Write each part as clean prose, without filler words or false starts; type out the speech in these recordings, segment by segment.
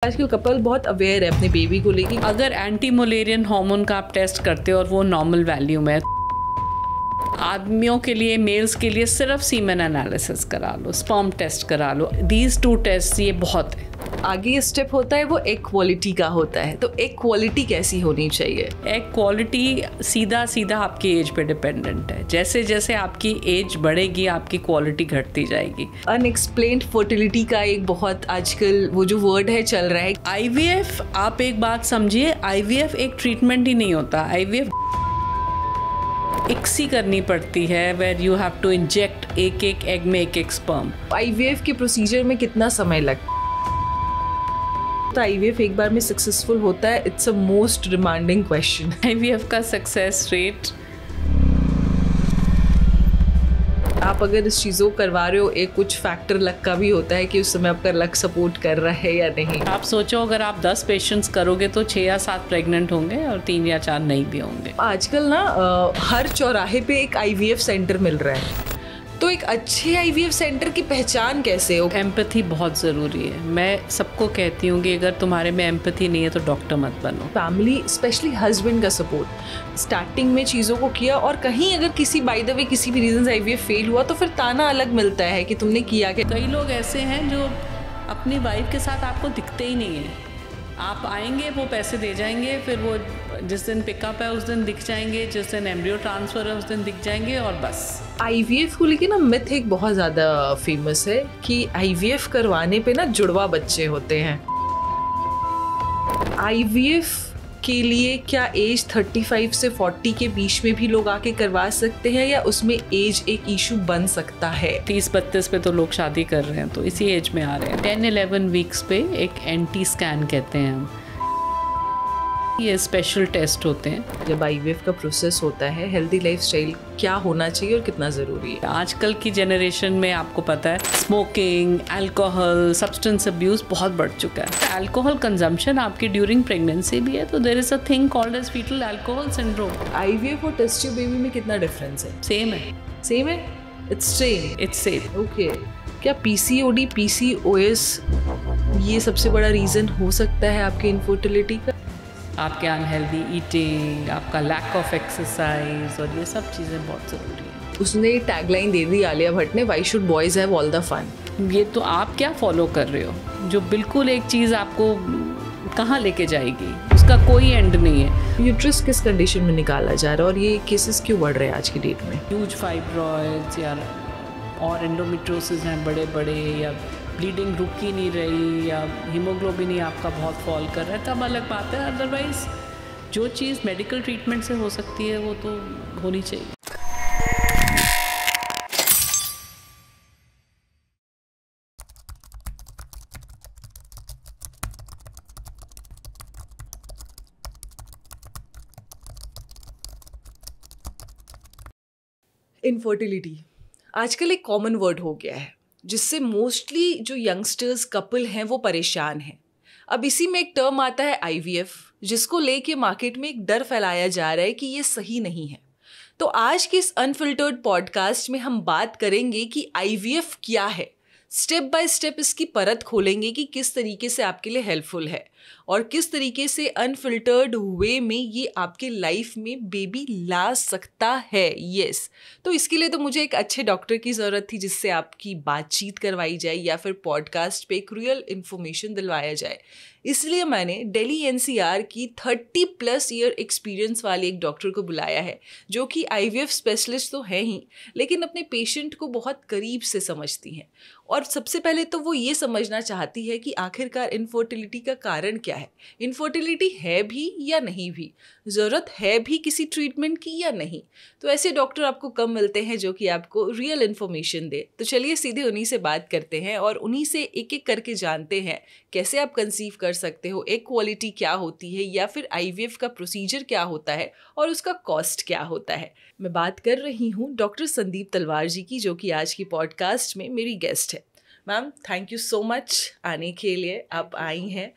आजकल कपल बहुत अवेयर है अपने बेबी को लेके। अगर एंटी मलेरियन हार्मोन का आप टेस्ट करते हो और वो नॉर्मल वैल्यू में, आदमियों के लिए, मेल्स के लिए सिर्फ सीमेन एनालिसिस करा लो, स्पर्म टेस्ट करा लो। दीज 2 टेस्ट ये बहुत है। आगे ये स्टेप होता है वो एग क्वालिटी का होता है। तो एग क्वालिटी कैसी होनी चाहिए? एग क्वालिटी सीधा सीधा आपकी एज पे डिपेंडेंट है। जैसे जैसे आपकी एज बढ़ेगी आपकी क्वालिटी घटती जाएगी। अनएक्सप्लेन्ड फर्टिलिटी का एक बहुत आजकल वो जो वर्ड है चल रहा है। IVF, आप एक बात समझिए, IVF एक ट्रीटमेंट ही नहीं होता। IVF इक्सी करनी पड़ती है, where you have to inject एक एक एग में एक स्पर्म। IVF के प्रोसीजर में कितना समय लगता है? तो IVF एक बार में सक्सेसफुल होता है? It's a most demanding question. IVF का सक्सेस रेट, आप अगर इस चीज़ों को करवा रहे हो, एक कुछ फैक्टर लक का भी होता है कि उस समय आपका लक सपोर्ट कर रहा है या नहीं। आप सोचो अगर आप 10 पेशेंट्स करोगे तो 6 या 7 प्रेग्नेंट होंगे और 3 या 4 नहीं भी होंगे। आजकल ना हर चौराहे पे एक IVF सेंटर मिल रहा है। तो एक अच्छे IVF सेंटर की पहचान कैसे हो? एम्पैथी बहुत ज़रूरी है। मैं सबको कहती हूँ कि अगर तुम्हारे में एम्पैथी नहीं है तो डॉक्टर मत बनो। फैमिली, स्पेशली हस्बैंड का सपोर्ट, स्टार्टिंग में चीज़ों को किया और कहीं अगर किसी बाय द वे किसी भी रीज़न से IVF फेल हुआ तो फिर ताना अलग मिलता है कि तुमने किया क्या। कई लोग ऐसे हैं जो अपनी वाइफ के साथ आपको दिखते ही नहीं है। आप आएंगे, वो पैसे दे जाएंगे, फिर वो जिस दिन पिकअप है उस दिन दिख जाएंगे, जिस दिन एम्ब्रियो ट्रांसफ़र है उस दिन दिख जाएंगे और बस। IVF को लेके ना मिथ एक बहुत ज़्यादा फेमस है कि IVF करवाने पे ना जुड़वा बच्चे होते हैं। IVF के लिए क्या एज 35 से 40 के बीच में भी लोग आके करवा सकते हैं या उसमें एज एक इशू बन सकता है? 30-32 पे तो लोग शादी कर रहे हैं, तो इसी एज में आ रहे हैं। 10-11 वीक्स पे एक एंटी स्कैन कहते हैं हम, ये स्पेशल टेस्ट होते हैं। जब IVF का प्रोसेस होता है, हेल्दी लाइफस्टाइल क्या होना चाहिए और कितना ज़रूरी है? आजकल की जनरेशन में आपको पता है स्मोकिंग, अल्कोहल, सब्सटेंस अब्यूज़ बहुत बढ़ चुका है। अल्कोहल कंजम्पशन आपकी ड्यूरिंग प्रेगनेंसी भी है, तो there is a thing called as foetal alcohol syndrome. IVF और टेस्ट ट्यूब बेबी में कितना डिफरेंस है? सेम है। सेम है? It's same. ओके। क्या PCOD, PCOS ये सबसे बड़ा रीज़न हो सकता है आपकी इनफर्टिलिटी का? आपके अनहेल्दी ईटिंग, आपका लैक ऑफ एक्सरसाइज और ये सब चीज़ें बहुत ज़रूरी हैं। उसने टैगलाइन दे दी आलिया भट्ट ने, why should boys have all the fun. ये तो आप क्या फॉलो कर रहे हो जो बिल्कुल एक चीज़ आपको कहाँ लेके जाएगी, उसका कोई एंड नहीं है। यूट्रस किस कंडीशन में निकाला जा रहा है और ये केसेस क्यों बढ़ रहे हैं आज की डेट में? ह्यूज फाइब्रॉइड्स या और एंडोमेट्रोसिस हैं बड़े बड़े, या ब्लीडिंग रुक ही नहीं रही, या हीमोग्लोबिन ही आपका बहुत फॉल कर रहा है, तब अलग बात है। अदरवाइज जो चीज़ मेडिकल ट्रीटमेंट से हो सकती है वो तो होनी चाहिए। इनफर्टिलिटी आजकल एक कॉमन वर्ड हो गया है जिससे मोस्टली जो यंगस्टर्स कपल हैं वो परेशान हैं। अब इसी में एक टर्म आता है IVF, जिसको लेके मार्केट में एक डर फैलाया जा रहा है कि ये सही नहीं है। तो आज के इस अनफिल्टर्ड पॉडकास्ट में हम बात करेंगे कि IVF क्या है, स्टेप बाय स्टेप इसकी परत खोलेंगे कि किस तरीके से आपके लिए हेल्पफुल है और किस तरीके से अनफिल्टर्ड वे में ये आपके लाइफ में बेबी ला सकता है। यस, तो इसके लिए तो मुझे एक अच्छे डॉक्टर की ज़रूरत थी जिससे आपकी बातचीत करवाई जाए या फिर पॉडकास्ट पे एक रियल इन्फॉर्मेशन दिलवाया जाए। इसलिए मैंने दिल्ली NCR की 30+ ईयर एक्सपीरियंस वाले एक डॉक्टर को बुलाया है जो कि IVF स्पेशलिस्ट तो है ही, लेकिन अपने पेशेंट को बहुत करीब से समझती हैं। और सबसे पहले तो वो ये समझना चाहती है कि आखिरकार इनफर्टिलिटी का कारण क्या है, इनफर्टिलिटी है भी या नहीं भी, ज़रूरत है भी किसी ट्रीटमेंट की या नहीं। तो ऐसे डॉक्टर आपको कम मिलते हैं जो कि आपको रियल इन्फॉर्मेशन दे। तो चलिए सीधे उन्हीं से बात करते हैं और उन्हीं से एक एक करके जानते हैं कैसे आप कंसीव कर सकते हो, एक क्वालिटी क्या होती है, या फिर IVF का प्रोसीजर क्या होता है और उसका कॉस्ट क्या होता है। मैं बात कर रही हूँ डॉक्टर संदीप तलवार जी की, जो कि आज की पॉडकास्ट में मेरी गेस्ट है। Ma'am, thank you so much आने के लिए, आप आई हैं।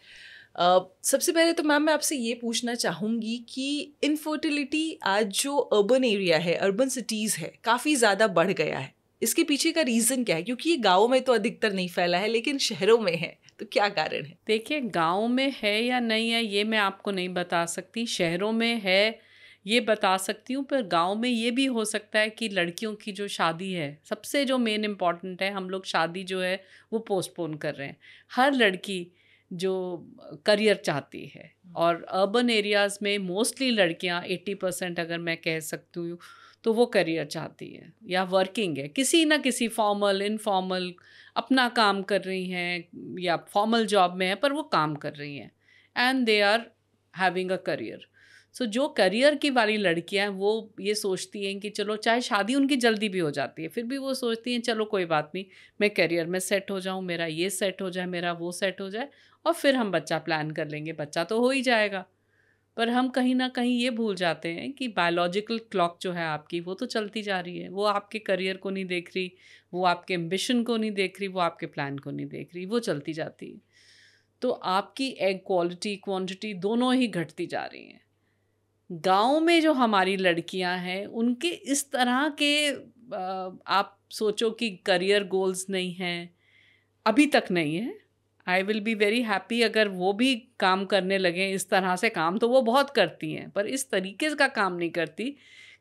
सबसे पहले तो मैम मैं आपसे ये पूछना चाहूँगी कि इनफर्टिलिटी आज जो अर्बन एरिया है, अर्बन सिटीज़ है, काफ़ी ज़्यादा बढ़ गया है। इसके पीछे का रीज़न क्या है? क्योंकि ये गाँव में तो अधिकतर नहीं फैला है लेकिन शहरों में है, तो क्या कारण है? देखिए, गांव में है या नहीं है ये मैं आपको नहीं बता सकती, शहरों में है ये बता सकती हूँ, पर गांव में ये भी हो सकता है कि लड़कियों की जो शादी है, सबसे जो मेन इम्पॉर्टेंट है, हम लोग शादी जो है वो पोस्टपोन कर रहे हैं। हर लड़की जो करियर चाहती है, और अर्बन एरियाज़ में मोस्टली लड़कियाँ 80% अगर मैं कह सकती हूँ तो वो करियर चाहती है या वर्किंग है, किसी ना किसी फॉर्मल इनफॉर्मल अपना काम कर रही हैं या फॉर्मल जॉब में है पर वो काम कर रही हैं, and they are having a career. So जो करियर की वाली लड़कियां हैं वो ये सोचती हैं कि चलो, चाहे शादी उनकी जल्दी भी हो जाती है फिर भी वो सोचती हैं चलो कोई बात नहीं, मैं करियर में सेट हो जाऊं, मेरा ये सेट हो जाए, मेरा वो सेट हो जाए, और फिर हम बच्चा प्लान कर लेंगे, बच्चा तो हो ही जाएगा। पर हम कहीं ना कहीं ये भूल जाते हैं कि बायोलॉजिकल क्लॉक जो है आपकी वो तो चलती जा रही है, वो आपके करियर को नहीं देख रही, वो आपके एम्बिशन को नहीं देख रही, वो आपके प्लान को नहीं देख रही, वो चलती जाती है। तो आपकी एग क्वालिटी क्वांटिटी दोनों ही घटती जा रही हैं। गांव में जो हमारी लड़कियां हैं उनके इस तरह के आप सोचो कि करियर गोल्स नहीं हैं, अभी तक नहीं है। I will be very happy अगर वो भी काम करने लगे इस तरह से। काम तो वो बहुत करती हैं पर इस तरीके का काम नहीं करती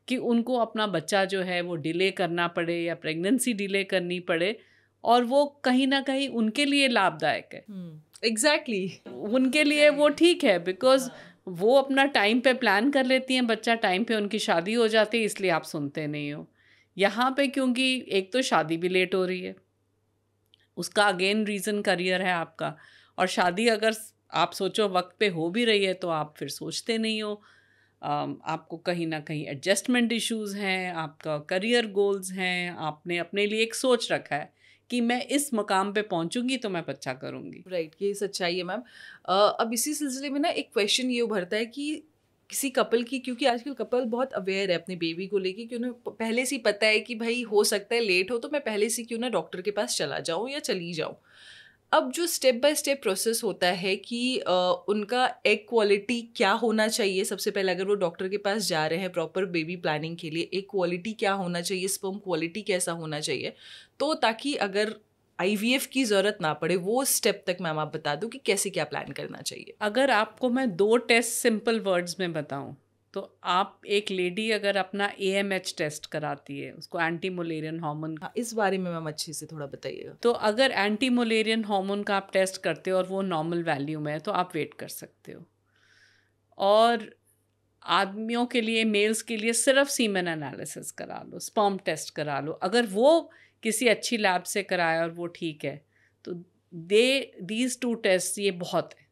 कि उनको अपना बच्चा जो है वो डिले करना पड़े या प्रेगनेंसी डिले करनी पड़े, और वो कहीं ना कहीं उनके लिए लाभदायक है। एग्जैक्टली उनके लिए वो ठीक है, बिकॉज वो अपना टाइम पे प्लान कर लेती हैं, बच्चा टाइम पे उनकी शादी हो जाती है, इसलिए आप सुनते नहीं हो। यहाँ पे क्योंकि एक तो शादी भी लेट हो रही है, उसका अगेन रीज़न करियर है आपका, और शादी अगर आप सोचो वक्त पे हो भी रही है तो आप फिर सोचते नहीं हो। आपको कहीं ना कहीं एडजस्टमेंट इश्यूज़ हैं, आपका करियर गोल्स हैं, आपने अपने लिए एक सोच रखा है कि मैं इस मकाम पे पहुंचूंगी तो मैं बच्चा करूंगी। राइट, ये सच्चाई है मैम। अब इसी सिलसिले में ना एक क्वेश्चन ये उभरता है कि किसी कपल की, क्योंकि आजकल कपल बहुत अवेयर है अपने बेबी को लेके कि उन्हें पहले से ही पता है कि भाई हो सकता है लेट हो, तो मैं पहले से क्यों ना डॉक्टर के पास चला जाऊं या चली जाऊं। अब जो स्टेप बाय स्टेप प्रोसेस होता है कि उनका एग क्वालिटी क्या होना चाहिए, सबसे पहले अगर वो डॉक्टर के पास जा रहे हैं प्रॉपर बेबी प्लानिंग के लिए, एग क्वालिटी क्या होना चाहिए, स्पर्म क्वालिटी कैसा होना चाहिए, तो ताकि अगर IVF की ज़रूरत ना पड़े, वो स्टेप तक मैम आप बता दो कि कैसे क्या प्लान करना चाहिए। अगर आपको मैं 2 टेस्ट सिंपल वर्ड्स में बताऊं तो आप एक लेडी अगर अपना AMH टेस्ट कराती है, उसको एंटी मलेरियन हार्मोन, इस बारे में मैम अच्छे से थोड़ा बताइएगा। तो अगर एंटी मलेरियन हार्मोन का आप टेस्ट करते हो और वो नॉर्मल वैल्यू में है तो आप वेट कर सकते हो। और आदमियों के लिए, मेल्स के लिए सिर्फ सीमेन एनालिसिस करा लो, स्पर्म टेस्ट करा लो, अगर वो किसी अच्छी लैब से कराया और वो ठीक है तो दीज 2 टेस्ट ये बहुत है,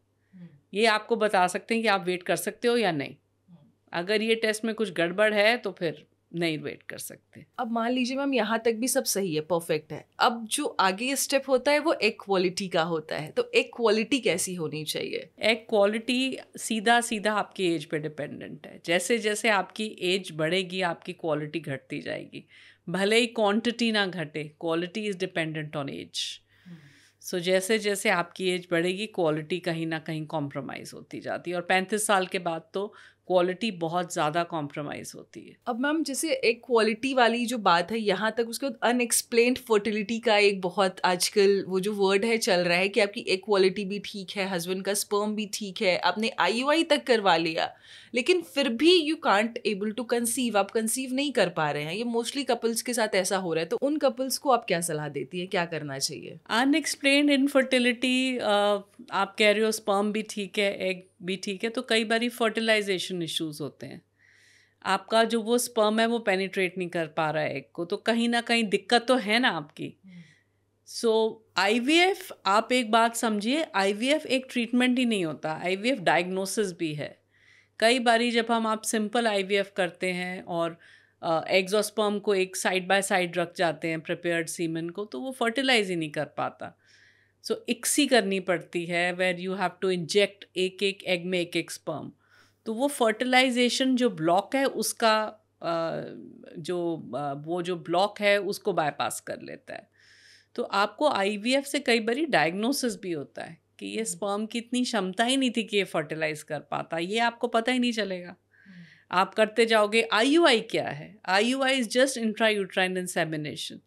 ये आपको बता सकते हैं कि आप वेट कर सकते हो या नहीं। अगर ये टेस्ट में कुछ गड़बड़ है तो फिर नहीं वेट कर सकते। अब मान लीजिए मैम यहाँ तक भी सब सही है, परफेक्ट है, अब जो आगे स्टेप होता है वो एग क्वालिटी का होता है, तो एग क्वालिटी कैसी होनी चाहिए? एग क्वालिटी सीधा सीधा आपकी एज पे डिपेंडेंट है। जैसे जैसे आपकी एज बढ़ेगी आपकी क्वालिटी घटती जाएगी, भले ही क्वांटिटी ना घटे, quality is dependent on age. So जैसे जैसे आपकी एज बढ़ेगी क्वालिटी कहीं ना कहीं कॉम्प्रोमाइज़ होती जाती है, और 35 साल के बाद तो क्वालिटी बहुत ज़्यादा कॉम्प्रोमाइज़ होती है। अब मैम जैसे एक क्वालिटी वाली जो बात है यहाँ तक, उसके बाद अनएक्सप्लेन्ड फर्टिलिटी का एक बहुत आजकल वो जो वर्ड है चल रहा है कि आपकी एक क्वालिटी भी ठीक है, हस्बैंड का स्पर्म भी ठीक है, आपने IUI तक करवा लिया, लेकिन फिर भी you can't able to conceive, आप कंसीव नहीं कर पा रहे हैं। ये मोस्टली कपल्स के साथ ऐसा हो रहा है, तो उन कपल्स को आप क्या सलाह देती है, क्या करना चाहिए? अनएक्सप्लेन्ड इनफर्टिलिटी, आप कह रहे हो स्पर्म भी ठीक है, एग भी ठीक है, तो कई बार फर्टिलाइजेशन इश्यूज होते हैं। आपका जो वो स्पर्म है वो पेनिट्रेट नहीं कर पा रहा है एग को, तो कहीं ना कहीं दिक्कत तो है ना आपकी। सो IVF, आप एक बात समझिए, IVF एक ट्रीटमेंट ही नहीं होता, IVF डायग्नोसिस भी है। कई बारी जब आप सिंपल IVF करते हैं और एग्स और स्पर्म को एक साइड बाय साइड रख जाते हैं प्रिपेयर्ड सीमेन को, तो वो फर्टिलाइज ही नहीं कर पाता। सो इक्सी करनी पड़ती है, where you have to inject एक एक एग में एक एक स्पर्म, तो वो फर्टिलाइजेशन जो ब्लॉक है उसका वो जो ब्लॉक है उसको बाईपास कर लेता है। तो आपको IVF से कई बारी डायग्नोसिस भी होता है कि ये स्पर्म की इतनी क्षमता ही नहीं थी कि ये फर्टिलाइज कर पाता, ये आपको पता ही नहीं चलेगा। आप करते जाओगे। IUI क्या है? IUI is just intrauterine insemination.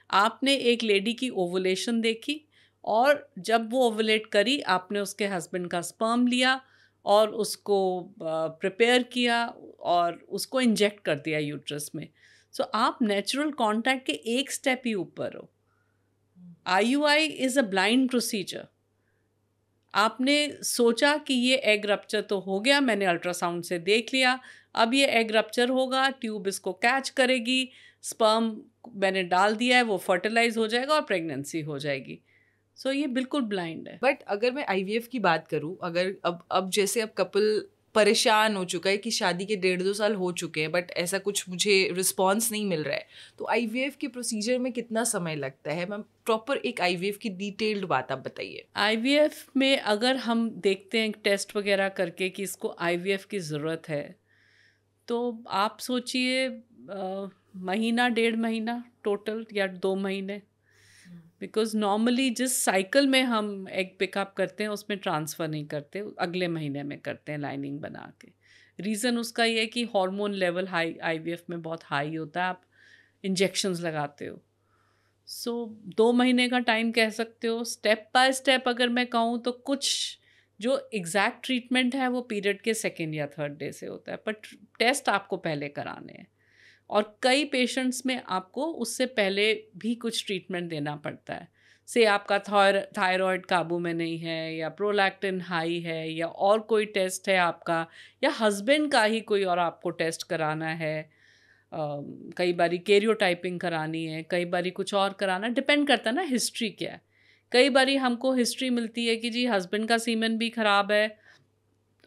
आपने एक लेडी की ओवुलेशन देखी और जब वो ओवुलेट करी, आपने उसके हस्बैंड का स्पर्म लिया और उसको प्रिपेयर किया और उसको इंजेक्ट कर दिया यूट्रस में। सो आप नेचुरल कांटेक्ट के एक स्टेप ही ऊपर हो। IUI is a blind procedure. आपने सोचा कि ये एग रप्चर तो हो गया, मैंने अल्ट्रासाउंड से देख लिया, अब ये एग रप्चर होगा, ट्यूब इसको कैच करेगी, स्पर्म मैंने डाल दिया है, वो फर्टिलाइज हो जाएगा और प्रेगनेंसी हो जाएगी। सो ये बिल्कुल ब्लाइंड है। बट अगर मैं IVF की बात करूं, अगर अब जैसे अब कपल परेशान हो चुका है कि शादी के 1.5-2 साल हो चुके हैं बट ऐसा कुछ मुझे रिस्पॉन्स नहीं मिल रहा है, तो IVF के प्रोसीजर में कितना समय लगता है मैम? प्रॉपर एक IVF की डिटेल्ड बात आप बताइए। IVF में अगर हम देखते हैं टेस्ट वगैरह करके कि इसको IVF की ज़रूरत है, तो आप सोचिए महीना 1.5 महीना टोटल या 2 महीने। बिकॉज नॉर्मली जिस साइकिल में हम एग पिकअप करते हैं उसमें ट्रांसफ़र नहीं करते, अगले महीने में करते हैं लाइनिंग बना के। रीज़न उसका ये है कि हार्मोन लेवल हाई IVF में बहुत हाई होता है, आप इंजेक्शंस लगाते हो। सो 2 महीने का टाइम कह सकते हो। स्टेप बाय स्टेप अगर मैं कहूँ तो कुछ जो एग्जैक्ट ट्रीटमेंट है वो पीरियड के 2nd या 3rd डे से होता है, बट टेस्ट आपको पहले कराने हैं। और कई पेशेंट्स में आपको उससे पहले भी कुछ ट्रीटमेंट देना पड़ता है। से आपका थायराइड काबू में नहीं है, या प्रोलैक्टिन हाई है, या और कोई टेस्ट है आपका, या हस्बैंड का ही कोई और आपको टेस्ट कराना है। कई बारी कैरियोटाइपिंग करानी है, कई बारी कुछ और कराना, डिपेंड करता है ना हिस्ट्री क्या है। कई बारी हमको हिस्ट्री मिलती है कि जी हस्बैंड का सीमेन भी ख़राब है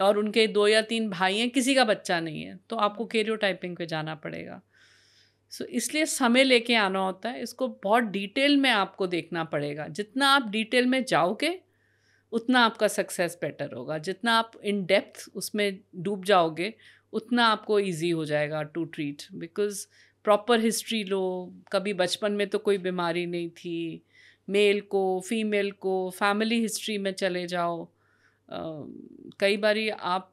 और उनके 2 या 3 भाई हैं, किसी का बच्चा नहीं है, तो आपको कैरियोटाइपिंग पे जाना पड़ेगा। सो इसलिए समय लेके आना होता है, इसको बहुत डिटेल में आपको देखना पड़ेगा। जितना आप डिटेल में जाओगे उतना आपका सक्सेस बेटर होगा, जितना आप इन डेप्थ उसमें डूब जाओगे उतना आपको इजी हो जाएगा to treat. Because proper history लो, कभी बचपन में तो कोई बीमारी नहीं थी, मेल को फीमेल को फैमिली हिस्ट्री में चले जाओ। कई बारी आप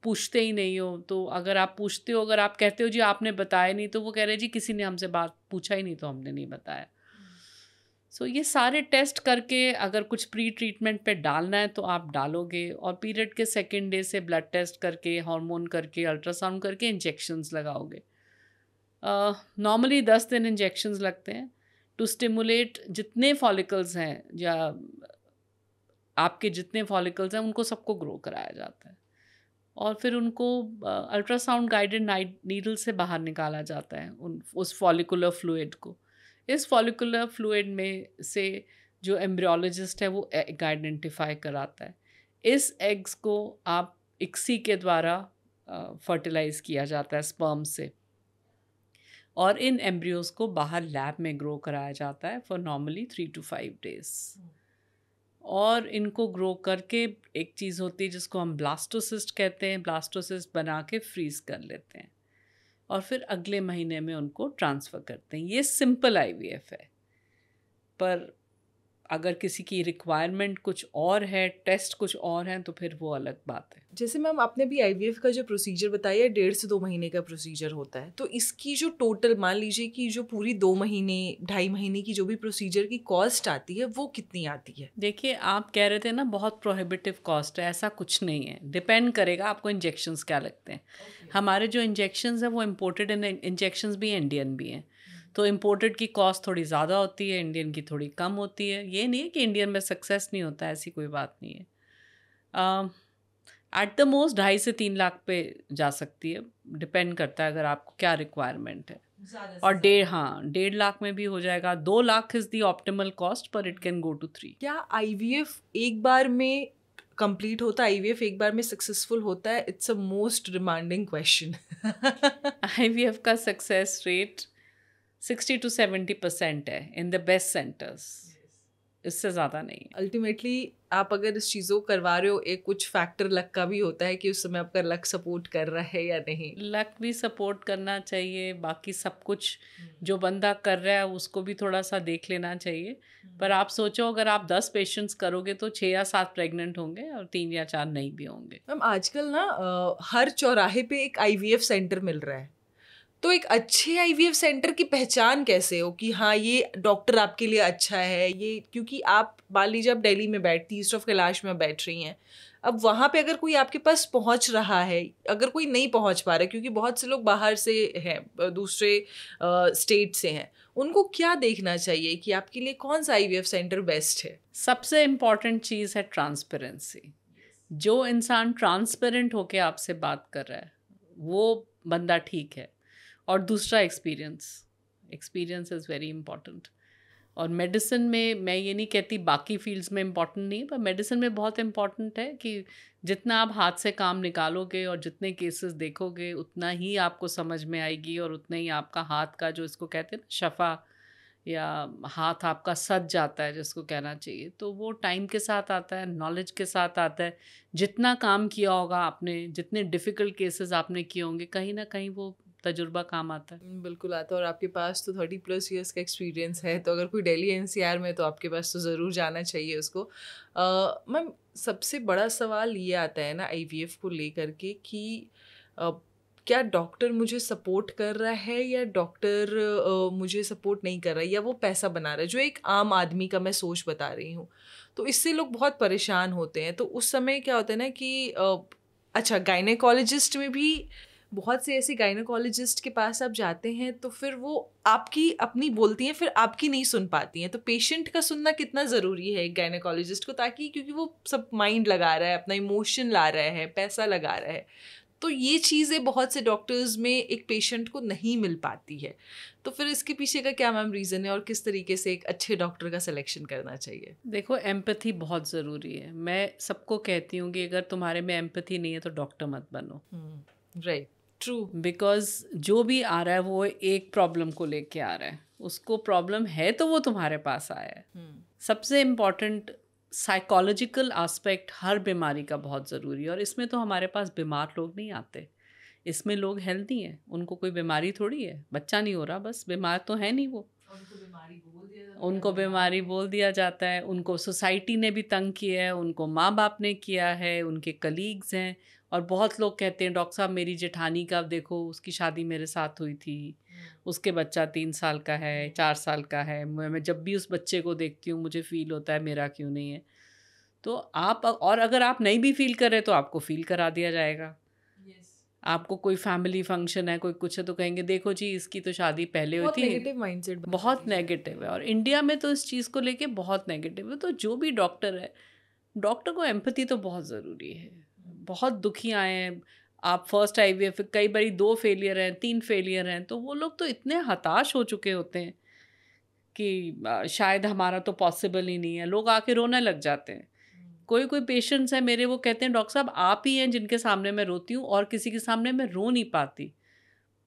पूछते ही नहीं हो, तो अगर आप पूछते हो, अगर आप कहते हो जी आपने बताया नहीं, तो वो कह रहे जी किसी ने हमसे बात पूछा ही नहीं तो हमने नहीं बताया। सो ये सारे टेस्ट करके अगर कुछ प्री ट्रीटमेंट पे डालना है तो आप डालोगे, और पीरियड के 2nd डे से ब्लड टेस्ट करके, हार्मोन करके, अल्ट्रासाउंड करके इंजेक्शंस लगाओगे। नॉर्मली 10 दिन इंजेक्शंस लगते हैं टू स्टिमुलेट जितने फॉलिकल्स हैं, या आपके जितने फॉलिकल्स हैं उनको सबको ग्रो कराया जाता है, और फिर उनको अल्ट्रासाउंड गाइडेड नीडल से बाहर निकाला जाता है उस फॉलिकुलर फ्लूइड को। इस फॉलिकुलर फ्लूइड में से जो एम्ब्रियोलॉजिस्ट है वो एग आइडेंटिफाई कराता है। इस एग्स को आप ICSI के द्वारा फर्टिलाइज किया जाता है स्पर्म से, और इन एम्ब्रियोज को बाहर लैब में ग्रो कराया जाता है फॉर नॉर्मली 3 to 5 days। और इनको ग्रो करके एक चीज़ होती है जिसको हम ब्लास्टोसिस्ट कहते हैं, ब्लास्टोसिस्ट बना के फ्रीज कर लेते हैं और फिर अगले महीने में उनको ट्रांसफ़र करते हैं। ये सिंपल IVF है, पर अगर किसी की रिक्वायरमेंट कुछ और है, टेस्ट कुछ और हैं, तो फिर वो अलग बात है। जैसे मैम आपने भी IVF का जो प्रोसीजर बताया 1.5 से 2 महीने का प्रोसीजर होता है, तो इसकी जो टोटल मान लीजिए कि जो पूरी 2 महीने 2.5 महीने की जो भी प्रोसीजर की कॉस्ट आती है वो कितनी आती है? देखिए, आप कह रहे थे ना बहुत प्रोहिबिटिव कॉस्ट है, ऐसा कुछ नहीं है। डिपेंड करेगा आपको इंजेक्शंस क्या लगते हैं। हमारे जो इंजेक्शंस हैं वो इम्पोर्टेड इंजेक्शंस भी हैं, इंडियन भी हैं। तो इम्पोर्टेड की कॉस्ट थोड़ी ज़्यादा होती है, इंडियन की थोड़ी कम होती है। ये नहीं है कि इंडियन में सक्सेस नहीं होता, ऐसी कोई बात नहीं है। एट द मोस्ट 2.5 से 3 लाख पे जा सकती है, डिपेंड करता है अगर आपको क्या रिक्वायरमेंट है। और 1.5 लाख में भी हो जाएगा। 2 lakh is the optimal cost, पर इट कैन गो टू 3। क्या IVF एक बार में कंप्लीट होता है? IVF एक बार में सक्सेसफुल होता है? It's a most demanding question. IVF का सक्सेस रेट 60 to 70% है इन द बेस्ट सेंटर्स, इससे ज़्यादा नहीं है। अल्टीमेटली आप अगर इस चीज़ों को करवा रहे हो, एक कुछ फैक्टर लक का भी होता है कि उस समय आपका लक सपोर्ट कर रहा है या नहीं। लक भी सपोर्ट करना चाहिए, बाकी सब कुछ जो बंदा कर रहा है उसको भी थोड़ा सा देख लेना चाहिए। पर आप सोचो, अगर आप 10 पेशेंट्स करोगे तो 6 या 7 प्रेग्नेंट होंगे और 3 या 4 नहीं भी होंगे। मैम आजकल ना हर चौराहे पे एक IVF सेंटर मिल रहा है, तो एक अच्छे आईवीएफ सेंटर की पहचान कैसे हो कि हाँ ये डॉक्टर आपके लिए अच्छा है, ये क्योंकि आप मान लीजिए आप दिल्ली में बैठती, ईस्ट ऑफ कैलाश में बैठ रही हैं, अब वहाँ पे अगर कोई आपके पास पहुँच रहा है, अगर कोई नहीं पहुँच पा रहा है, क्योंकि बहुत से लोग बाहर से हैं, दूसरे स्टेट से हैं, उनको क्या देखना चाहिए कि आपके लिए कौन सा आईवीएफ सेंटर बेस्ट है? सबसे इम्पॉर्टेंट चीज़ है ट्रांसपेरेंसी। जो इंसान ट्रांसपेरेंट होके आपसे बात कर रहा है वो बंदा ठीक है। और दूसरा एक्सपीरियंस इज़ वेरी इम्पॉर्टेंट। और मेडिसिन में मैं ये नहीं कहती बाकी फील्ड्स में इम्पॉर्टेंट नहीं, पर मेडिसिन में बहुत इम्पॉर्टेंट है कि जितना आप हाथ से काम निकालोगे और जितने केसेस देखोगे उतना ही आपको समझ में आएगी, और उतना ही आपका हाथ का जो इसको कहते हैं ना शफा, या हाथ आपका सज जाता है जिसको कहना चाहिए, तो वो टाइम के साथ आता है, नॉलेज के साथ आता है। जितना काम किया होगा आपने, जितने डिफ़िकल्ट केसेस आपने किए होंगे, कहीं ना कहीं वो तजुर्बा काम आता है। बिल्कुल आता है। और आपके पास तो 30+ ईयर्स का एक्सपीरियंस है, तो अगर कोई दिल्ली एनसीआर में, तो आपके पास तो ज़रूर जाना चाहिए उसको। मैम, सबसे बड़ा सवाल ये आता है ना आईवीएफ को लेकर के कि क्या डॉक्टर मुझे सपोर्ट कर रहा है या डॉक्टर मुझे सपोर्ट नहीं कर रहा है, या वो पैसा बना रहा है, जो एक आम आदमी का मैं सोच बता रही हूँ। तो इससे लोग बहुत परेशान होते हैं। तो उस समय क्या होता है ना कि अच्छा, गायनेकोलॉजिस्ट में भी बहुत से ऐसे गायनेकोलॉजिस्ट के पास आप जाते हैं तो फिर वो आपकी अपनी बोलती हैं, फिर आपकी नहीं सुन पाती हैं। तो पेशेंट का सुनना कितना ज़रूरी है एक गायनेकोलॉजिस्ट को, ताकि क्योंकि वो सब माइंड लगा रहा है, अपना इमोशन ला रहा है, पैसा लगा रहा है, तो ये चीज़ें बहुत से डॉक्टर्स में एक पेशेंट को नहीं मिल पाती है। तो फिर इसके पीछे का क्या मैम रीज़न है, और किस तरीके से एक अच्छे डॉक्टर का सिलेक्शन करना चाहिए? देखो, एम्पैथी बहुत ज़रूरी है। मैं सबको कहती हूँ कि अगर तुम्हारे में एम्पैथी नहीं है तो डॉक्टर मत बनो। Right, true. बिकॉज जो भी आ रहा है वो एक प्रॉब्लम को लेके आ रहा है, उसको प्रॉब्लम है तो वो तुम्हारे पास आया है। सबसे इम्पॉर्टेंट साइकोलॉजिकल एस्पेक्ट हर बीमारी का बहुत ज़रूरी है, और इसमें तो हमारे पास बीमार लोग नहीं आते, इसमें लोग हेल्दी हैं, उनको कोई बीमारी थोड़ी है, बच्चा नहीं हो रहा, बस बीमार तो है नहीं वो, उनको बीमारी बोल दिया जाता है। उनको सोसाइटी ने भी तंग किया है, उनको माँ बाप ने किया है, उनके कलीग्स हैं। और बहुत लोग कहते हैं डॉक्टर साहब मेरी जेठानी का देखो, उसकी शादी मेरे साथ हुई थी, उसके बच्चा 3 साल का है, 4 साल का है, मैं जब भी उस बच्चे को देखती हूँ मुझे फ़ील होता है मेरा क्यों नहीं है। तो आप, और अगर आप नहीं भी फील कर रहे तो आपको फील करा दिया जाएगा। आपको कोई फैमिली फंक्शन है, कोई कुछ है, तो कहेंगे देखो जी इसकी तो शादी पहले हुई थी। नेगेटिव माइंडसेट, बहुत नेगेटिव है, और इंडिया में तो इस चीज़ को लेके बहुत नेगेटिव है। तो जो भी डॉक्टर है, डॉक्टर को एम्पैथी तो बहुत ज़रूरी है। बहुत दुखी आए हैं आप, फर्स्ट आईवीएफ कई बारी 2 फेलियर हैं, 3 फेलियर हैं, तो वो लोग तो इतने हताश हो चुके होते हैं कि शायद हमारा तो पॉसिबल ही नहीं है, लोग आके रोने लग जाते हैं। कोई पेशेंट्स हैं मेरे, वो कहते हैं डॉक्टर साहब आप ही हैं जिनके सामने मैं रोती हूँ, और किसी के सामने मैं रो नहीं पाती।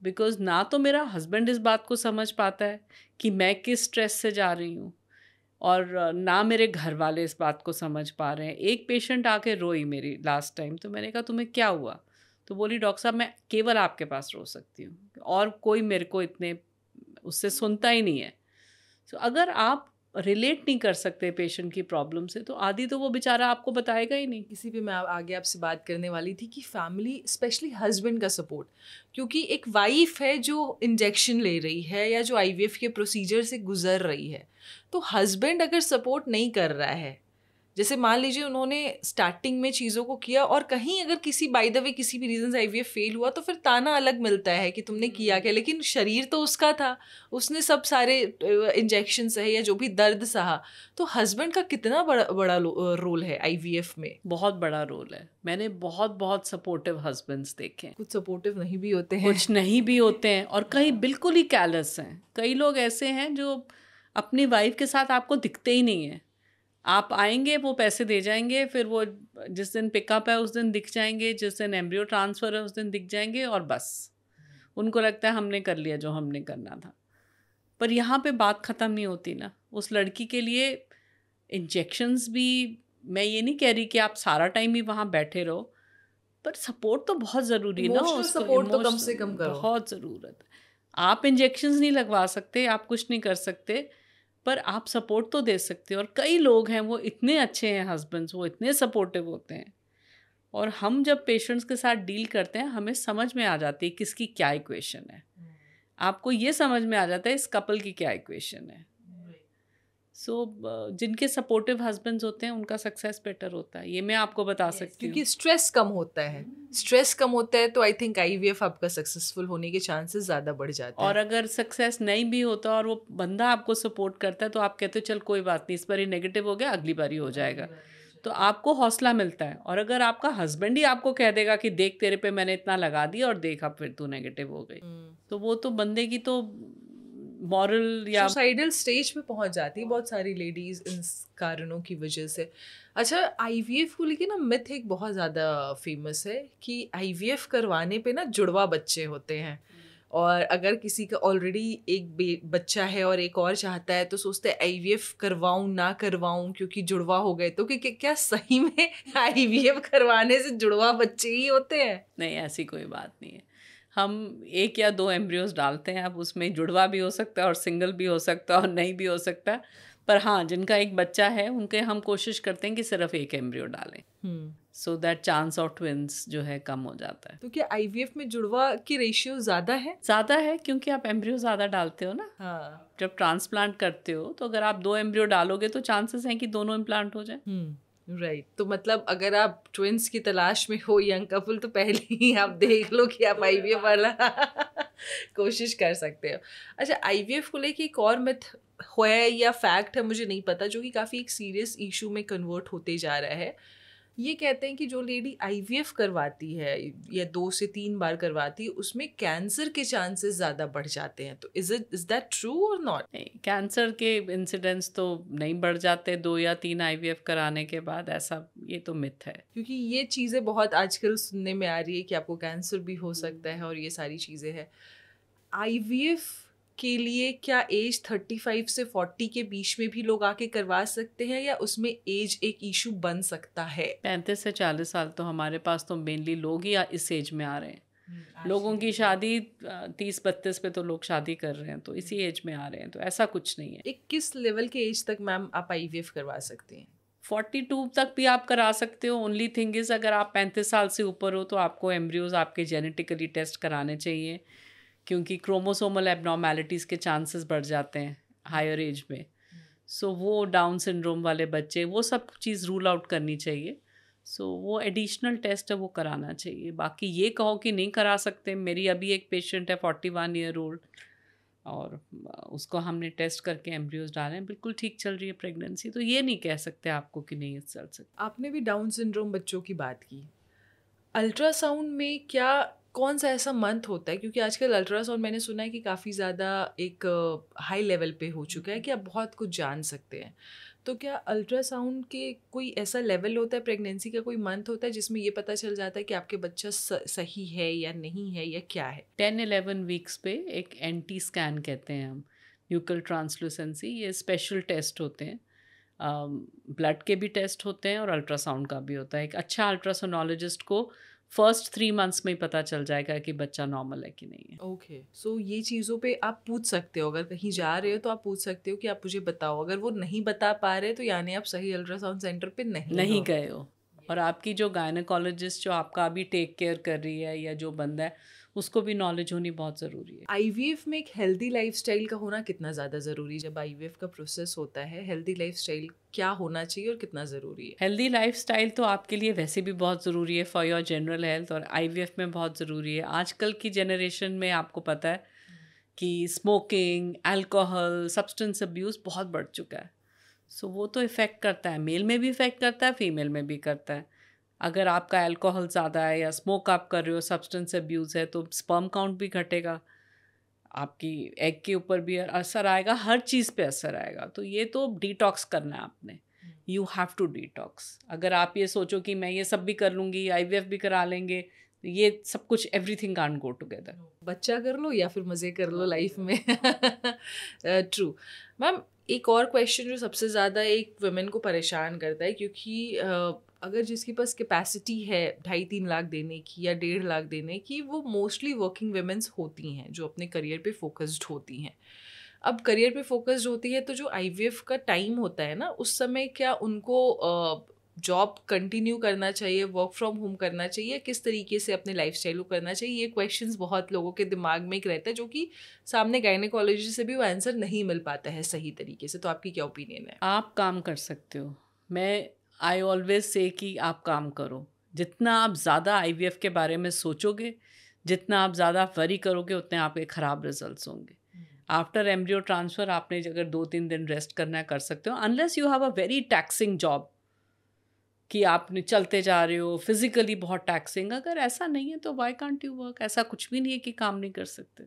बिकॉज ना तो मेरा हस्बैंड इस बात को समझ पाता है कि मैं किस स्ट्रेस से जा रही हूँ, और ना मेरे घर वाले इस बात को समझ पा रहे हैं। एक पेशेंट आके रोई मेरी लास्ट टाइम, तो मैंने कहा तुम्हें क्या हुआ? तो बोली डॉक्टर साहब मैं केवल आपके पास रो सकती हूँ, और कोई मेरे को इतने उससे सुनता ही नहीं है। तो अगर आप रिलेट नहीं कर सकते पेशेंट की प्रॉब्लम से, तो आदि तो वो बेचारा आपको बताएगा ही नहीं। इसी पे मैं आगे आपसे बात करने वाली थी कि फैमिली, स्पेशली हस्बैंड का सपोर्ट, क्योंकि एक वाइफ है जो इंजेक्शन ले रही है या जो आईवीएफ के प्रोसीजर से गुजर रही है, तो हस्बैंड अगर सपोर्ट नहीं कर रहा है, जैसे मान लीजिए उन्होंने स्टार्टिंग में चीज़ों को किया, और कहीं अगर किसी बाय द वे किसी भी रीज़न से आईवीएफ फेल हुआ, तो फिर ताना अलग मिलता है कि तुमने किया क्या, लेकिन शरीर तो उसका था, उसने सब सारे इंजेक्शन सहे या जो भी दर्द सहा। तो हस्बैंड का कितना बड़ा रोल है आईवीएफ में? बहुत बड़ा रोल है। मैंने बहुत सपोर्टिव हस्बैंड्स देखे हैं। कुछ सपोर्टिव नहीं भी होते हैं, कुछ नहीं भी होते हैं, और कई बिल्कुल ही कैलस हैं। कई लोग ऐसे हैं जो अपनी वाइफ के साथ आपको दिखते ही नहीं है। आप आएंगे, वो पैसे दे जाएंगे, फिर वो जिस दिन पिकअप है उस दिन दिख जाएंगे, जिस दिन एम्ब्रियो ट्रांसफ़र है उस दिन दिख जाएंगे, और बस उनको लगता है हमने कर लिया जो हमने करना था। पर यहाँ पे बात ख़त्म नहीं होती ना। उस लड़की के लिए इंजेक्शंस भी, मैं ये नहीं कह रही कि आप सारा टाइम ही वहाँ बैठे रहो, पर सपोर्ट तो बहुत ज़रूरी है ना। उसको सपोर्ट तो कम से कम करो, बहुत ज़रूरत है। आप इंजेक्शंस नहीं लगवा सकते, आप कुछ नहीं कर सकते, पर आप सपोर्ट तो दे सकते हो। और कई लोग हैं वो इतने अच्छे हैं हस्बैंड्स, वो इतने सपोर्टिव होते हैं, और हम जब पेशेंट्स के साथ डील करते हैं हमें समझ में आ जाती है किसकी क्या इक्वेशन है। आपको ये समझ में आ जाता है इस कपल की क्या इक्वेशन है। सो जिनके सपोर्टिव हस्बैंड्स होते हैं उनका सक्सेस बेटर होता है, ये मैं आपको बता सकती हूँ। क्योंकि स्ट्रेस कम होता है, स्ट्रेस कम होता है तो आई थिंक IVF आपका सक्सेसफुल होने के चांसेस ज़्यादा बढ़ जाते हैं। और अगर सक्सेस नहीं भी होता और वो बंदा आपको सपोर्ट करता है तो आप कहते हो चल कोई बात नहीं, इस बार ही नेगेटिव हो गया, अगली बार ही हो जाएगा, तो आपको हौसला मिलता है। और अगर आपका हस्बैंड ही आपको कह देगा कि देख तेरे पे मैंने इतना लगा दिया और देख अब फिर तू नेगेटिव हो गई, तो वो तो बंदे की तो मॉरल या सुसाइडल स्टेज पे पहुंच जाती है बहुत सारी लेडीज इन कारणों की वजह से। अच्छा, IVF को लेके ना मिथ एक बहुत ज़्यादा फेमस है कि IVF करवाने पे ना जुड़वा बच्चे होते हैं, और अगर किसी का ऑलरेडी एक बच्चा है और एक और चाहता है तो सोचते हैं IVF करवाऊं ना करवाऊं क्योंकि जुड़वा हो गए तो। क्या सही में IVF करवाने से जुड़वा बच्चे ही होते हैं? नहीं, ऐसी कोई बात नहीं है। हम 1 या 2 एम्ब्रियोज डालते हैं, अब उसमें जुड़वा भी हो सकता है और सिंगल भी हो सकता है और नहीं भी हो सकता है, पर हाँ जिनका एक बच्चा है उनके हम कोशिश करते हैं कि सिर्फ 1 एम्ब्रियो डालें, so that chance of twins जो है कम हो जाता है। तो क्या IVF में जुड़वा की रेशियो ज़्यादा है? ज़्यादा है क्योंकि आप एम्ब्रियो ज़्यादा डालते हो ना। हाँ, जब ट्रांसप्लांट करते हो तो अगर आप 2 एम्ब्रियो डालोगे तो चांसेस हैं कि दोनों इम्प्लांट हो जाए। राइट। तो मतलब अगर आप ट्विंस की तलाश में हो यंग कपल तो पहले ही आप देख लो कि आप IVF वाला कोशिश कर सकते हो। अच्छा, IVF को लेके एक और मिथ है या फैक्ट है मुझे नहीं पता, जो कि काफ़ी एक सीरियस इशू में कन्वर्ट होते जा रहा है। ये कहते हैं कि जो लेडी IVF करवाती है या 2 से 3 बार करवाती है उसमें कैंसर के चांसेस ज़्यादा बढ़ जाते हैं। तो इज दैट ट्रू और नॉट? नहीं, कैंसर के इंसिडेंट्स तो नहीं बढ़ जाते 2 या 3 IVF कराने के बाद, ऐसा ये तो मिथ है। क्योंकि ये चीज़ें बहुत आजकल सुनने में आ रही है कि आपको कैंसर भी हो सकता है और ये सारी चीज़ें हैं। IVF के लिए क्या एज 35 से 40 के बीच में भी लोग आके करवा सकते हैं या उसमें एज एक इशू बन सकता है? 35 से 40 साल तो हमारे पास तो मेनली लोग ही इस एज में आ रहे हैं। लोगों की शादी 30-32 पे तो लोग शादी कर रहे हैं, तो इसी एज में आ रहे हैं, तो ऐसा कुछ नहीं है। एक किस लेवल के एज तक मैम आप IVF करवा सकते हैं? 42 तक भी आप करा सकते हो। ओनली थिंग इज़ अगर आप 35 साल से ऊपर हो तो आपको एम्ब्रियोज आपके जेनेटिकली टेस्ट कराने चाहिए, क्योंकि क्रोमोसोमल एबनॉर्मेलिटीज़ के चांसेस बढ़ जाते हैं हायर एज में। सो वो डाउन सिंड्रोम वाले बच्चे, वो सब चीज़ रूल आउट करनी चाहिए। सो वो एडिशनल टेस्ट है वो कराना चाहिए। बाकी ये कहो कि नहीं करा सकते, मेरी अभी एक पेशेंट है 41 ईयर ओल्ड और उसको हमने टेस्ट करके एम्ब्रियोज डाले हैं, बिल्कुल ठीक चल रही है प्रेगनेंसी, तो ये नहीं कह सकते आपको कि नहीं चल सकता। आपने भी डाउन सिंड्रोम बच्चों की बात की। अल्ट्रासाउंड में क्या कौन सा ऐसा मंथ होता है, क्योंकि आजकल अल्ट्रासाउंड मैंने सुना है कि काफ़ी ज़्यादा एक हाई लेवल पे हो चुका है कि आप बहुत कुछ जान सकते हैं। तो क्या अल्ट्रासाउंड के कोई ऐसा लेवल होता है, प्रेगनेंसी का कोई मंथ होता है जिसमें ये पता चल जाता है कि आपके बच्चा सही है या नहीं है या क्या है? 10-11 वीक्स पे एक एंटी स्कैन कहते हैं हम, न्यूक्लियर ट्रांसलूसेंसी, ये स्पेशल टेस्ट होते हैं। ब्लड के भी टेस्ट होते हैं और अल्ट्रासाउंड का भी होता है। एक अच्छा अल्ट्रासोनोलॉजिस्ट को फर्स्ट 3 मंथ्स में ही पता चल जाएगा कि बच्चा नॉर्मल है कि नहीं है। ओके, सो ये चीज़ों पे आप पूछ सकते हो, अगर कहीं जा रहे हो तो आप पूछ सकते हो कि आप मुझे बताओ। अगर वो नहीं बता पा रहे तो यानी आप सही अल्ट्रासाउंड सेंटर पे नहीं गए हो। और आपकी जो गायनेकोलॉजिस्ट जो आपका अभी टेक केयर कर रही है या जो बंदा है उसको भी नॉलेज होनी बहुत ज़रूरी है। IVF में एक हेल्दी लाइफस्टाइल का होना कितना ज़्यादा ज़रूरी? जब IVF का प्रोसेस होता है, हेल्दी लाइफस्टाइल क्या होना चाहिए और कितना ज़रूरी है? हेल्दी लाइफस्टाइल तो आपके लिए वैसे भी बहुत ज़रूरी है फॉर योर जनरल हेल्थ, और IVF में बहुत ज़रूरी है। आजकल की जनरेशन में आपको पता है कि स्मोकिंग, अल्कोहल, सब्सटेंस अब्यूज़ बहुत बढ़ चुका है। सो वो तो इफ़ेक्ट करता है, मेल में भी इफ़ेक्ट करता है, फीमेल में भी करता है। अगर आपका अल्कोहल ज़्यादा है या स्मोक आप कर रहे हो, सब्सटेंस अब्यूज़ है, तो स्पर्म काउंट भी घटेगा, आपकी एग के ऊपर भी असर आएगा, हर चीज़ पे असर आएगा। तो ये तो डिटॉक्स करना है आपने, यू हैव टू डिटॉक्स। अगर आप ये सोचो कि मैं ये सब भी कर लूँगी, IVF भी करा लेंगे, तो ये सब कुछ एवरीथिंग कांट गो टुगेदर। बच्चा कर लो या फिर मज़े कर लो लाइफ में। ट्रू। मैम, एक और क्वेश्चन जो सबसे ज़्यादा एक वुमेन को परेशान करता है, क्योंकि अगर जिसके पास कैपेसिटी है 2.5-3 लाख देने की या 1.5 लाख देने की, वो मोस्टली वर्किंग वुमेन्स होती हैं जो अपने करियर पे फोकस्ड होती हैं। अब करियर पे फोकस्ड होती है तो जो IVF का टाइम होता है ना, उस समय क्या उनको जॉब कंटिन्यू करना चाहिए, वर्क फ्रॉम होम करना चाहिए, किस तरीके से अपने लाइफस्टाइल को करना चाहिए, ये क्वेश्चंस बहुत लोगों के दिमाग में एक रहता है, जो कि सामने गायनेकोलॉजिस्ट से भी वो आंसर नहीं मिल पाता है सही तरीके से। तो आपकी क्या ओपिनियन है? आप काम कर सकते हो। आई ऑलवेज से कि आप काम करो। जितना आप ज़्यादा IVF के बारे में सोचोगे, जितना आप ज़्यादा वरी करोगे, उतने आपके ख़राब रिजल्ट्स होंगे। आफ्टर एम्ब्रियो ट्रांसफ़र आपने अगर 2-3 दिन रेस्ट करना है कर सकते हो, unless you have a very taxing job कि आपने चलते जा रहे हो, फिजिकली बहुत टैक्सिंग। अगर ऐसा नहीं है तो व्हाई कांट यू वर्क? ऐसा कुछ भी नहीं है कि काम नहीं कर सकते,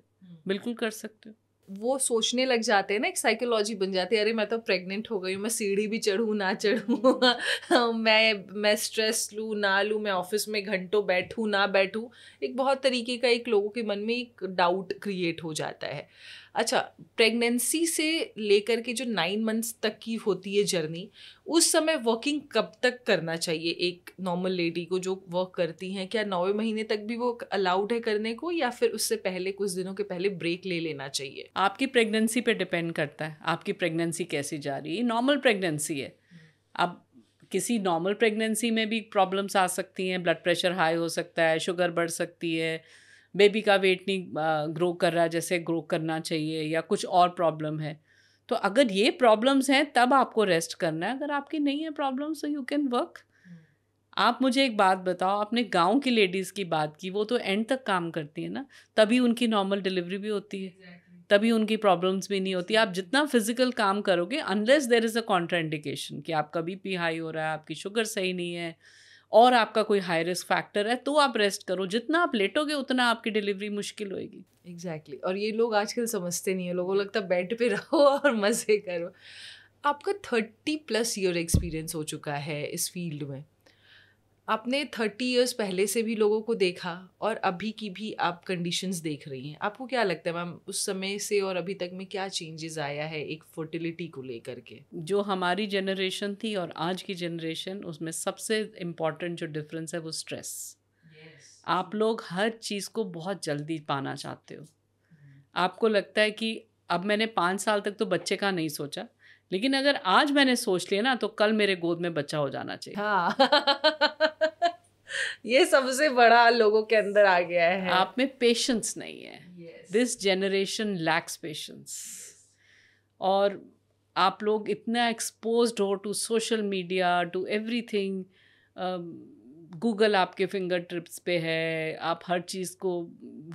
बिल्कुल कर सकते हो। वो सोचने लग जाते हैं ना, एक साइकोलॉजी बन जाती है, अरे मैं तो प्रेग्नेंट हो गई हूँ, मैं सीढ़ी भी चढ़ूँ ना चढ़ूँ मैं स्ट्रेस लूँ ना लूँ, मैं ऑफिस में घंटों बैठूँ ना बैठूँ, एक बहुत तरीके का एक लोगों के मन में एक डाउट क्रिएट हो जाता है। अच्छा, प्रेगनेंसी से लेकर के जो 9 मंथ्स तक की होती है जर्नी, उस समय वर्किंग कब तक करना चाहिए एक नॉर्मल लेडी को जो वर्क करती हैं? क्या 9वें महीने तक भी वो अलाउड है करने को, या फिर उससे पहले कुछ दिनों के पहले ब्रेक ले लेना चाहिए? आपकी प्रेगनेंसी पे डिपेंड करता है, आपकी प्रेगनेंसी कैसी जा रही है। नॉर्मल प्रेगनेंसी है, अब किसी नॉर्मल प्रेगनेंसी में भी प्रॉब्लम्स आ सकती हैं, ब्लड प्रेशर हाई हो सकता है, शुगर बढ़ सकती है, बेबी का वेट नहीं ग्रो कर रहा जैसे ग्रो करना चाहिए, या कुछ और प्रॉब्लम है। तो अगर ये प्रॉब्लम्स हैं तब आपको रेस्ट करना है। अगर आपकी नहीं है प्रॉब्लम्स तो यू कैन वर्क। आप मुझे एक बात बताओ, आपने गांव की लेडीज़ की बात की, वो तो एंड तक काम करती है ना, तभी उनकी नॉर्मल डिलीवरी भी होती है, तभी उनकी प्रॉब्लम्स भी नहीं होती। आप जितना फिजिकल काम करोगे, unless there is a contraindication कि आपका बीपी हाई हो रहा है, आपकी शुगर सही नहीं है और आपका कोई हाई रिस्क फैक्टर है, तो आप रेस्ट करो। जितना आप लेटोगे उतना आपकी डिलीवरी मुश्किल होएगी। एग्जैक्टली और ये लोग आजकल समझते नहीं है, लोगों को लगता है बेड पे रहो और मज़े करो। आपका 30+ ईयर एक्सपीरियंस हो चुका है इस फील्ड में, आपने 30 इयर्स पहले से भी लोगों को देखा और अभी की भी आप कंडीशंस देख रही हैं। आपको क्या लगता है मैम, उस समय से और अभी तक में क्या चेंजेस आया है एक फर्टिलिटी को लेकर के? जो हमारी जनरेशन थी और आज की जनरेशन, उसमें सबसे इम्पॉर्टेंट जो डिफरेंस है वो स्ट्रेस। आप लोग हर चीज़ को बहुत जल्दी पाना चाहते हो। आपको लगता है कि अब मैंने 5 साल तक तो बच्चे का नहीं सोचा, लेकिन अगर आज मैंने सोच लिया ना तो कल मेरे गोद में बच्चा हो जाना चाहिए। हाँ ये सबसे बड़ा लोगों के अंदर आ गया है। आप में पेशेंस नहीं है। This generation lacks patience. और आप लोग इतना एक्सपोज्ड हो to social media, to everything. Google आपके फिंगर टिप्स पे है, आप हर चीज़ को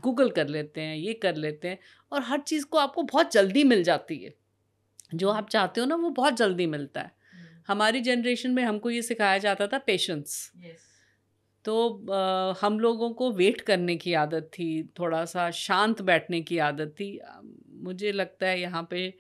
गूगल कर लेते हैं, ये कर लेते हैं, और हर चीज़ को आपको बहुत जल्दी मिल जाती है। जो आप चाहते हो ना वो बहुत जल्दी मिलता है। हमारी जनरेशन में हमको ये सिखाया जाता था पेशेंस। तो हम लोगों को वेट करने की आदत थी, थोड़ा सा शांत बैठने की आदत थी। मुझे लगता है यहाँ पे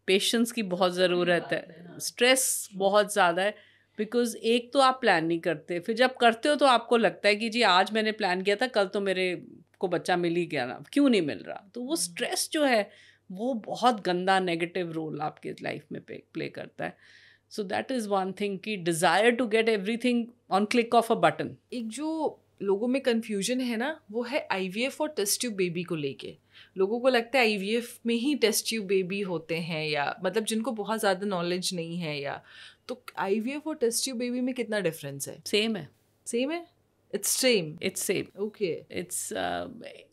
पेशेंस की बहुत ज़रूरत है। स्ट्रेस बहुत ज़्यादा है, बिकॉज़ एक तो आप प्लान नहीं करते, फिर जब करते हो तो आपको लगता है कि जी आज मैंने प्लान किया था, कल तो मेरे को बच्चा मिल ही गया ना, क्यों नहीं मिल रहा। तो वो स्ट्रेस जो है वो बहुत गंदा नेगेटिव रोल आपके लाइफ में प्ले करता है। So that is one thing कि desire to get everything on click of a button. एक जो लोगों में कन्फ्यूजन है ना, वो है IVF और टेस्ट ट्यूब बेबी को लेके। लोगों को लगता है IVF में ही टेस्ट ट्यूब बेबी होते हैं, या मतलब जिनको बहुत ज़्यादा नॉलेज नहीं है, या तो IVF और टेस्ट ट्यूब बेबी में कितना डिफरेंस है? सेम है। सेम है? It's same? It's same. Okay. It's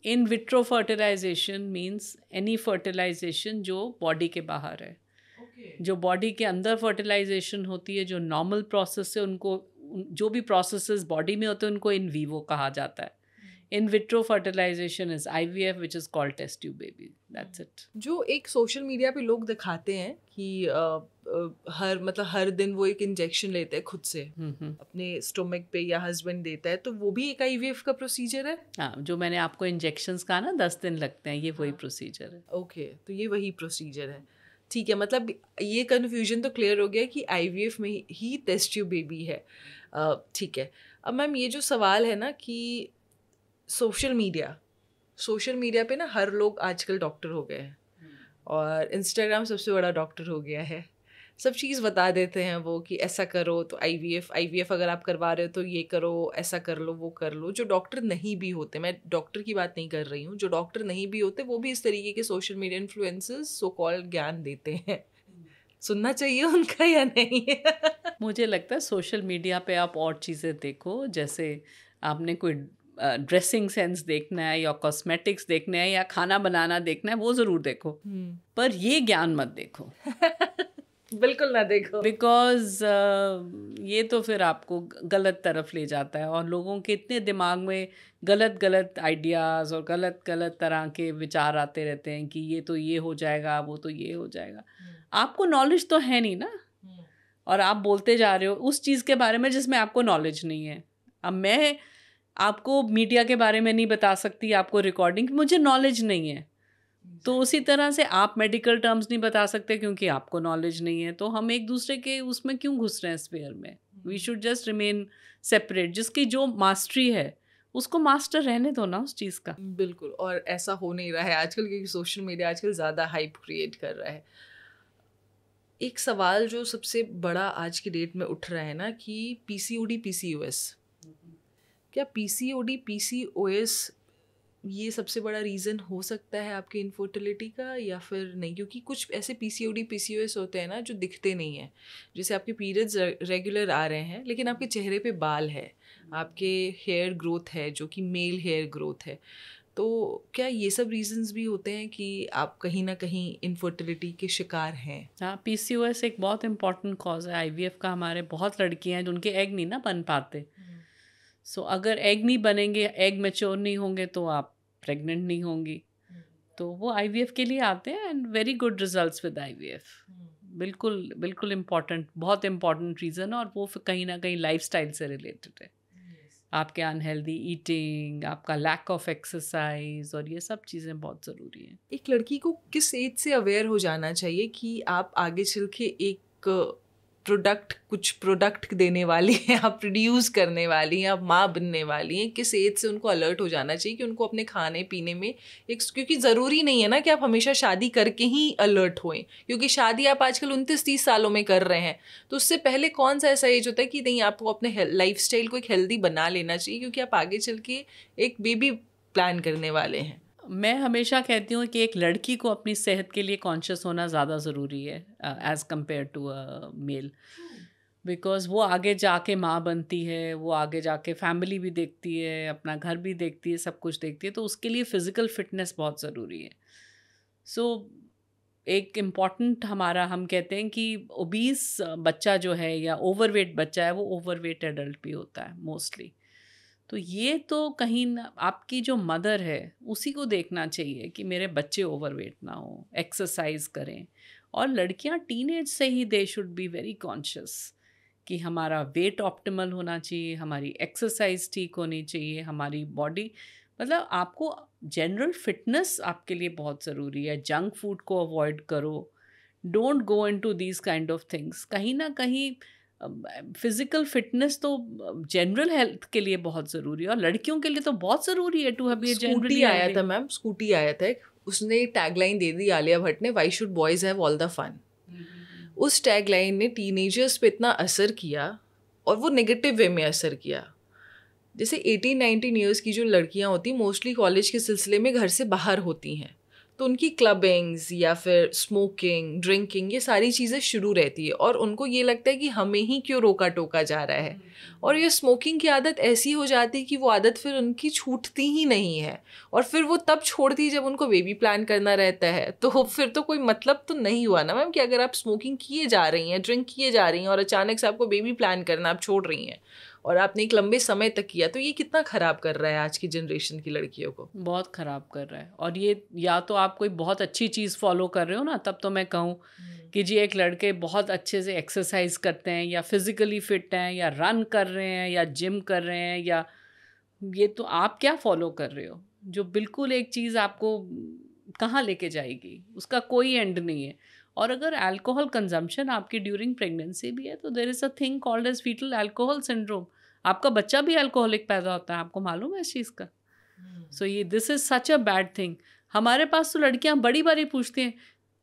in vitro fertilisation means any fertilisation जो बॉडी के बाहर है। जो बॉडी के अंदर फर्टिलाइजेशन होती है, जो नॉर्मल प्रोसेस है, उनको जो भी प्रोसेसेस बॉडी में होते हैं उनको इन वीवो कहा जाता है। In vitro fertilisation is IVF which is called test tube baby. That's it. जो एक सोशल मीडिया पे लोग दिखाते हैं कि हर दिन वो एक इंजेक्शन लेते हैं खुद से अपने स्टोमक पे, या हस्बैंड देता है, तो वो भी एक IVF का प्रोसीजर है? हाँ, जो मैंने आपको इंजेक्शंस कहा ना 10 दिन लगते हैं, ये वही प्रोसीजर है। ओके, तो ये वही प्रोसीजर है। ठीक है, मतलब ये कन्फ्यूजन तो क्लियर हो गया कि IVF में ही टेस्ट ट्यूब बेबी है। ठीक है। अब मैम ये जो सवाल है ना कि सोशल मीडिया पे ना हर लोग आजकल डॉक्टर हो गए हैं, और इंस्टाग्राम सबसे बड़ा डॉक्टर हो गया है। सब चीज़ बता देते हैं वो कि ऐसा करो तो IVF अगर आप करवा रहे हो तो ये करो, ऐसा कर लो, वो कर लो। जो डॉक्टर नहीं भी होते, मैं डॉक्टर की बात नहीं कर रही हूँ, जो डॉक्टर नहीं भी होते वो भी इस तरीके के social media influencers so called ज्ञान देते हैं। सुनना चाहिए उनका या नहीं? मुझे लगता है सोशल मीडिया पे आप और चीज़ें देखो, जैसे आपने कोई ड्रेसिंग सेंस देखना है या कॉस्मेटिक्स देखना है या खाना बनाना देखना है, वो ज़रूर देखो, पर ये ज्ञान मत देखो। बिल्कुल ना देखो, बिकॉज ये तो फिर आपको गलत तरफ ले जाता है, और लोगों के इतने दिमाग में गलत गलत आइडियाज़ और गलत गलत तरह के विचार आते रहते हैं कि ये तो ये हो जाएगा, वो तो ये हो जाएगा। आपको नॉलेज तो है नहीं ना, और आप बोलते जा रहे हो उस चीज़ के बारे में जिसमें आपको नॉलेज नहीं है। अब मैं आपको मीडिया के बारे में नहीं बता सकती, आपको रिकॉर्डिंग, मुझे नॉलेज नहीं है। तो उसी तरह से आप मेडिकल टर्म्स नहीं बता सकते क्योंकि आपको नॉलेज नहीं है। तो हम एक दूसरे के उसमें क्यों घुस रहे हैं स्फीयर में? We should just remain separate. जिसकी जो मास्टरी है उसको मास्टर रहने दो ना उस चीज़ का। बिल्कुल, और ऐसा हो नहीं रहा है आजकल, क्योंकि सोशल मीडिया आजकल ज़्यादा हाइप क्रिएट कर रहा है। एक सवाल जो सबसे बड़ा आज की डेट में उठ रहा है ना कि पीसीओडी पीसीओएस, क्या पीसीओडी पीसीओएस ये सबसे बड़ा रीज़न हो सकता है आपकी इनफर्टिलिटी का या फिर नहीं? क्योंकि कुछ ऐसे पीसीओडी पीसीओएस होते हैं ना जो दिखते नहीं हैं, जैसे आपके पीरियड्स रेगुलर आ रहे हैं लेकिन आपके चेहरे पे बाल है, आपके हेयर ग्रोथ है जो कि मेल हेयर ग्रोथ है, तो क्या ये सब रीजंस भी होते हैं कि आप कहीं ना कहीं इनफर्टिलिटी के शिकार हैं? हाँ, पीसीओएस एक बहुत इंपॉर्टेंट कॉज है आईवीएफ का। हमारे बहुत लड़कियां हैं जिनके एग नहीं ना बन पाते। सो अगर एग नहीं बनेंगे, एग मैच्योर नहीं होंगे तो आप प्रेग्नेंट नहीं होंगी। तो वो आईवीएफ के लिए आते हैं and very good results with IVF. बिल्कुल बिल्कुल इम्पॉर्टेंट, बहुत इम्पॉर्टेंट रीज़न, और वो कहीं ना कहीं लाइफस्टाइल से रिलेटेड है। आपके अनहेल्दी ईटिंग, आपका लैक ऑफ एक्सरसाइज, और ये सब चीज़ें बहुत ज़रूरी हैं। एक लड़की को किस एज से अवेयर हो जाना चाहिए कि आप आगे चल के एक कुछ प्रोडक्ट देने वाली हैं, आप प्रोड्यूस करने वाली हैं, आप माँ बनने वाली हैं? किस एज से उनको अलर्ट हो जाना चाहिए कि उनको अपने खाने पीने में एक, क्योंकि ज़रूरी नहीं है ना कि आप हमेशा शादी करके ही अलर्ट होएं, क्योंकि शादी आप आजकल 29-30 सालों में कर रहे हैं, तो उससे पहले कौन सा ऐसा एज होता है कि नहीं आपको अपने लाइफस्टाइल को एक हेल्दी बना लेना चाहिए क्योंकि आप आगे चल के एक बेबी प्लान करने वाले हैं? मैं हमेशा कहती हूँ कि एक लड़की को अपनी सेहत के लिए कॉन्शियस होना ज़्यादा ज़रूरी है as compare to a male. Because वो आगे जाके माँ बनती है, वो आगे जाके फैमिली भी देखती है, अपना घर भी देखती है, सब कुछ देखती है, तो उसके लिए फ़िज़िकल फ़िटनेस बहुत ज़रूरी है। सो एक इम्पॉर्टेंट हम कहते हैं कि ओबीस बच्चा जो है या ओवरवेट बच्चा है, वो ओवरवेट एडल्ट भी होता है मोस्टली। तो ये तो कहीं आपकी जो मदर है उसी को देखना चाहिए कि मेरे बच्चे ओवरवेट ना हो, एक्सरसाइज करें। और लड़कियां टीनेज से ही they should be very conscious कि हमारा वेट ऑप्टिमल होना चाहिए, हमारी एक्सरसाइज ठीक होनी चाहिए, हमारी बॉडी, मतलब आपको जनरल फिटनेस आपके लिए बहुत ज़रूरी है। जंक फूड को अवॉइड करो, don't go into these kind of things. कहीं ना कहीं फिजिकल फिटनेस तो जनरल हेल्थ के लिए बहुत ज़रूरी है, और लड़कियों के लिए तो बहुत ज़रूरी है टू हैव ए जनरली। आया था मैम, स्कूटी आया था एक, उसने टैगलाइन दे दी आलिया भट्ट ने, why should boys have all the fun. उस टैगलाइन ने टीनेजर्स पे इतना असर किया, और वो नेगेटिव वे में असर किया। जैसे 18-19 ईयर्स की जो लड़कियां होती मोस्टली कॉलेज के सिलसिले में घर से बाहर होती हैं, तो उनकी क्लबिंग्स या फिर स्मोकिंग, ड्रिंकिंग, ये सारी चीज़ें शुरू रहती है, और उनको ये लगता है कि हमें ही क्यों रोका टोका जा रहा है। और ये स्मोकिंग की आदत ऐसी हो जाती है कि वो आदत फिर उनकी छूटती ही नहीं है, और फिर वो तब छोड़ती है जब उनको बेबी प्लान करना रहता है। तो फिर तो कोई मतलब तो नहीं हुआ ना मैम कि अगर आप स्मोकिंग किए जा रही हैं, ड्रिंक किए जा रही हैं, और अचानक से आपको बेबी प्लान करना आप छोड़ रही हैं, और आपने एक लंबे समय तक किया, तो ये कितना ख़राब कर रहा है आज की जनरेशन की लड़कियों को? बहुत ख़राब कर रहा है। और ये या तो आप कोई बहुत अच्छी चीज़ फॉलो कर रहे हो ना, तब तो मैं कहूँ कि जी एक लड़के बहुत अच्छे से एक्सरसाइज करते हैं या फिज़िकली फ़िट हैं या रन कर रहे हैं या जिम कर रहे हैं, या ये तो आप क्या फॉलो कर रहे हो जो बिल्कुल एक चीज़ आपको कहाँ लेके जाएगी, उसका कोई एंड नहीं है। और अगर अल्कोहल कंजम्पशन आपकी ड्यूरिंग प्रेगनेंसी भी है तो there is a thing called as foetal alcohol syndrome. आपका बच्चा भी अल्कोहलिक पैदा होता है, आपको मालूम है इस चीज़ का? सो ये this is such a bad thing. हमारे पास तो लड़कियां बड़ी बारी पूछती हैं,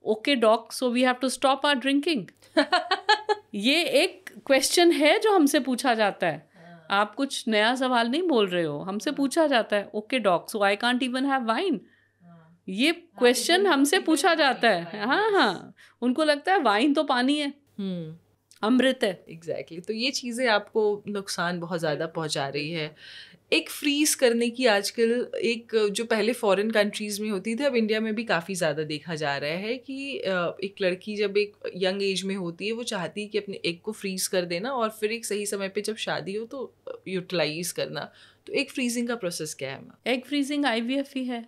okay doc, so we have to stop our drinking. ये एक क्वेश्चन है जो हमसे पूछा जाता है। आप कुछ नया सवाल नहीं बोल रहे हो, हमसे पूछा जाता है, okay doc, so I can't even have wine. ये क्वेश्चन हमसे पूछा जाता है। हाँ, उनको लगता है वाइन तो पानी है, अमृत है। एग्जैक्टली तो ये चीज़ें आपको नुकसान बहुत ज़्यादा पहुंचा रही है। एक फ्रीज करने की आजकल एक जो पहले फॉरेन कंट्रीज़ में होती थी, अब इंडिया में भी काफ़ी ज़्यादा देखा जा रहा है कि एक लड़की जब एक यंग एज में होती है वो चाहती है कि अपने एग को फ्रीज कर देना और फिर एक सही समय पे जब शादी हो तो यूटिलाइज करना। तो एग फ्रीजिंग का प्रोसेस क्या है? एग फ्रीजिंग IVF ही है।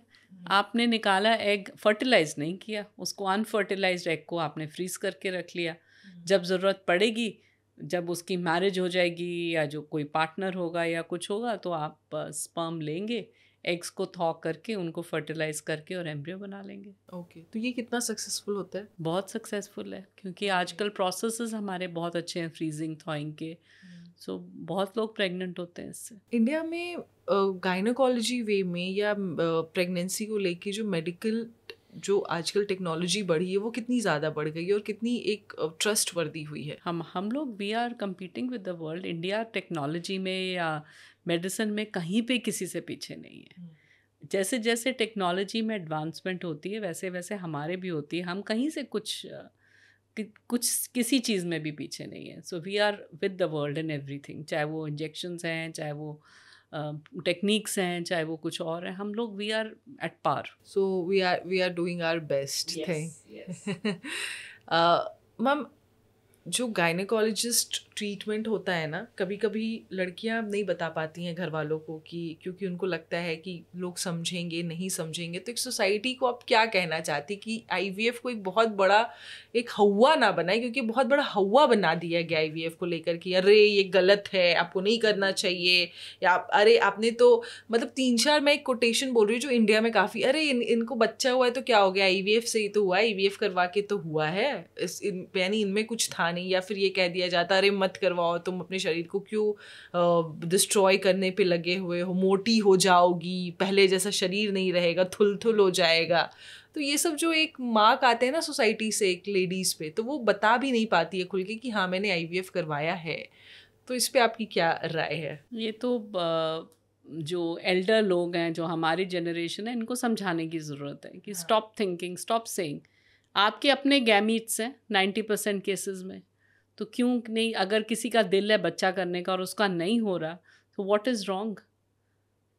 आपने निकाला एग, फर्टिलाइज नहीं किया उसको, अनफर्टिलाइज्ड एग को आपने फ्रीज करके रख लिया। जब ज़रूरत पड़ेगी, जब उसकी मैरिज हो जाएगी या जो कोई पार्टनर होगा या कुछ होगा, तो आप स्पर्म लेंगे, एग्स को थॉ करके उनको फर्टिलाइज करके और एम्ब्रियो बना लेंगे। ओके तो ये कितना सक्सेसफुल होता है? बहुत सक्सेसफुल है, क्योंकि आजकल प्रोसेसेस हमारे बहुत अच्छे हैं फ्रीजिंग थॉइंग के। सो बहुत लोग प्रेग्नेंट होते हैं इससे। इंडिया में गायनोकोलॉजी वे में या प्रेगनेंसी को लेके जो मेडिकल जो आजकल टेक्नोलॉजी बढ़ी है वो कितनी ज़्यादा बढ़ गई है और कितनी एक ट्रस्ट वर्दी हुई है? हम लोग we are competing with the world. India technology में या मेडिसिन में कहीं पे किसी से पीछे नहीं है। जैसे जैसे टेक्नोलॉजी में एडवांसमेंट होती है वैसे वैसे हमारे भी होती है। हम कहीं से कुछ किसी चीज़ में भी पीछे नहीं है। So we are with the world in everything, चाहे वो इंजेक्शंस हैं, चाहे वो टेक्निक्स हैं, चाहे वो कुछ और है, हम लोग we are at par. So we are doing our best thing. Ma'am, जो गायनेकोलॉजिस्ट ट्रीटमेंट होता है ना, कभी कभी लड़कियां नहीं बता पाती हैं घर वालों को कि क्योंकि उनको लगता है कि लोग समझेंगे नहीं समझेंगे। तो एक सोसाइटी को आप क्या कहना चाहती कि IVF को एक बहुत बड़ा एक हवा ना बनाए, क्योंकि बहुत बड़ा हवा बना दिया गया IVF को लेकर कि अरे ये गलत है, आपको नहीं करना चाहिए, या अरे आपने तो मतलब 3-4 मैं एक कोटेशन बोल रही हूँ जो इंडिया में काफ़ी, अरे इनको बच्चा हुआ है तो क्या हो गया, IVF से ही तो हुआ है, IVF करवा के तो हुआ है, यानी इनमें कुछ था नहीं। या फिर ये कह दिया जाता अरे मत करवाओ, तुम अपने शरीर को क्यों डिस्ट्रॉय करने पे लगे हुए हो, मोटी हो जाओगी, पहले जैसा शरीर नहीं रहेगा, थुल हो जाएगा। तो ये सब जो एक मार्क आते हैं ना सोसाइटी से एक लेडीज़ पे, तो वो बता भी नहीं पाती है खुल के कि हाँ मैंने IVF करवाया है। तो इस पे आपकी क्या राय है? ये तो जो एल्डर लोग हैं, जो हमारी जनरेशन है, इनको समझाने की ज़रूरत है कि स्टॉप थिंकिंग, स्टॉप सेइंग। आपके अपने गैमीट्स हैं 90% केसेस में, तो क्यों नहीं? अगर किसी का दिल है बच्चा करने का और उसका नहीं हो रहा, तो व्हाट इज़ रॉन्ग?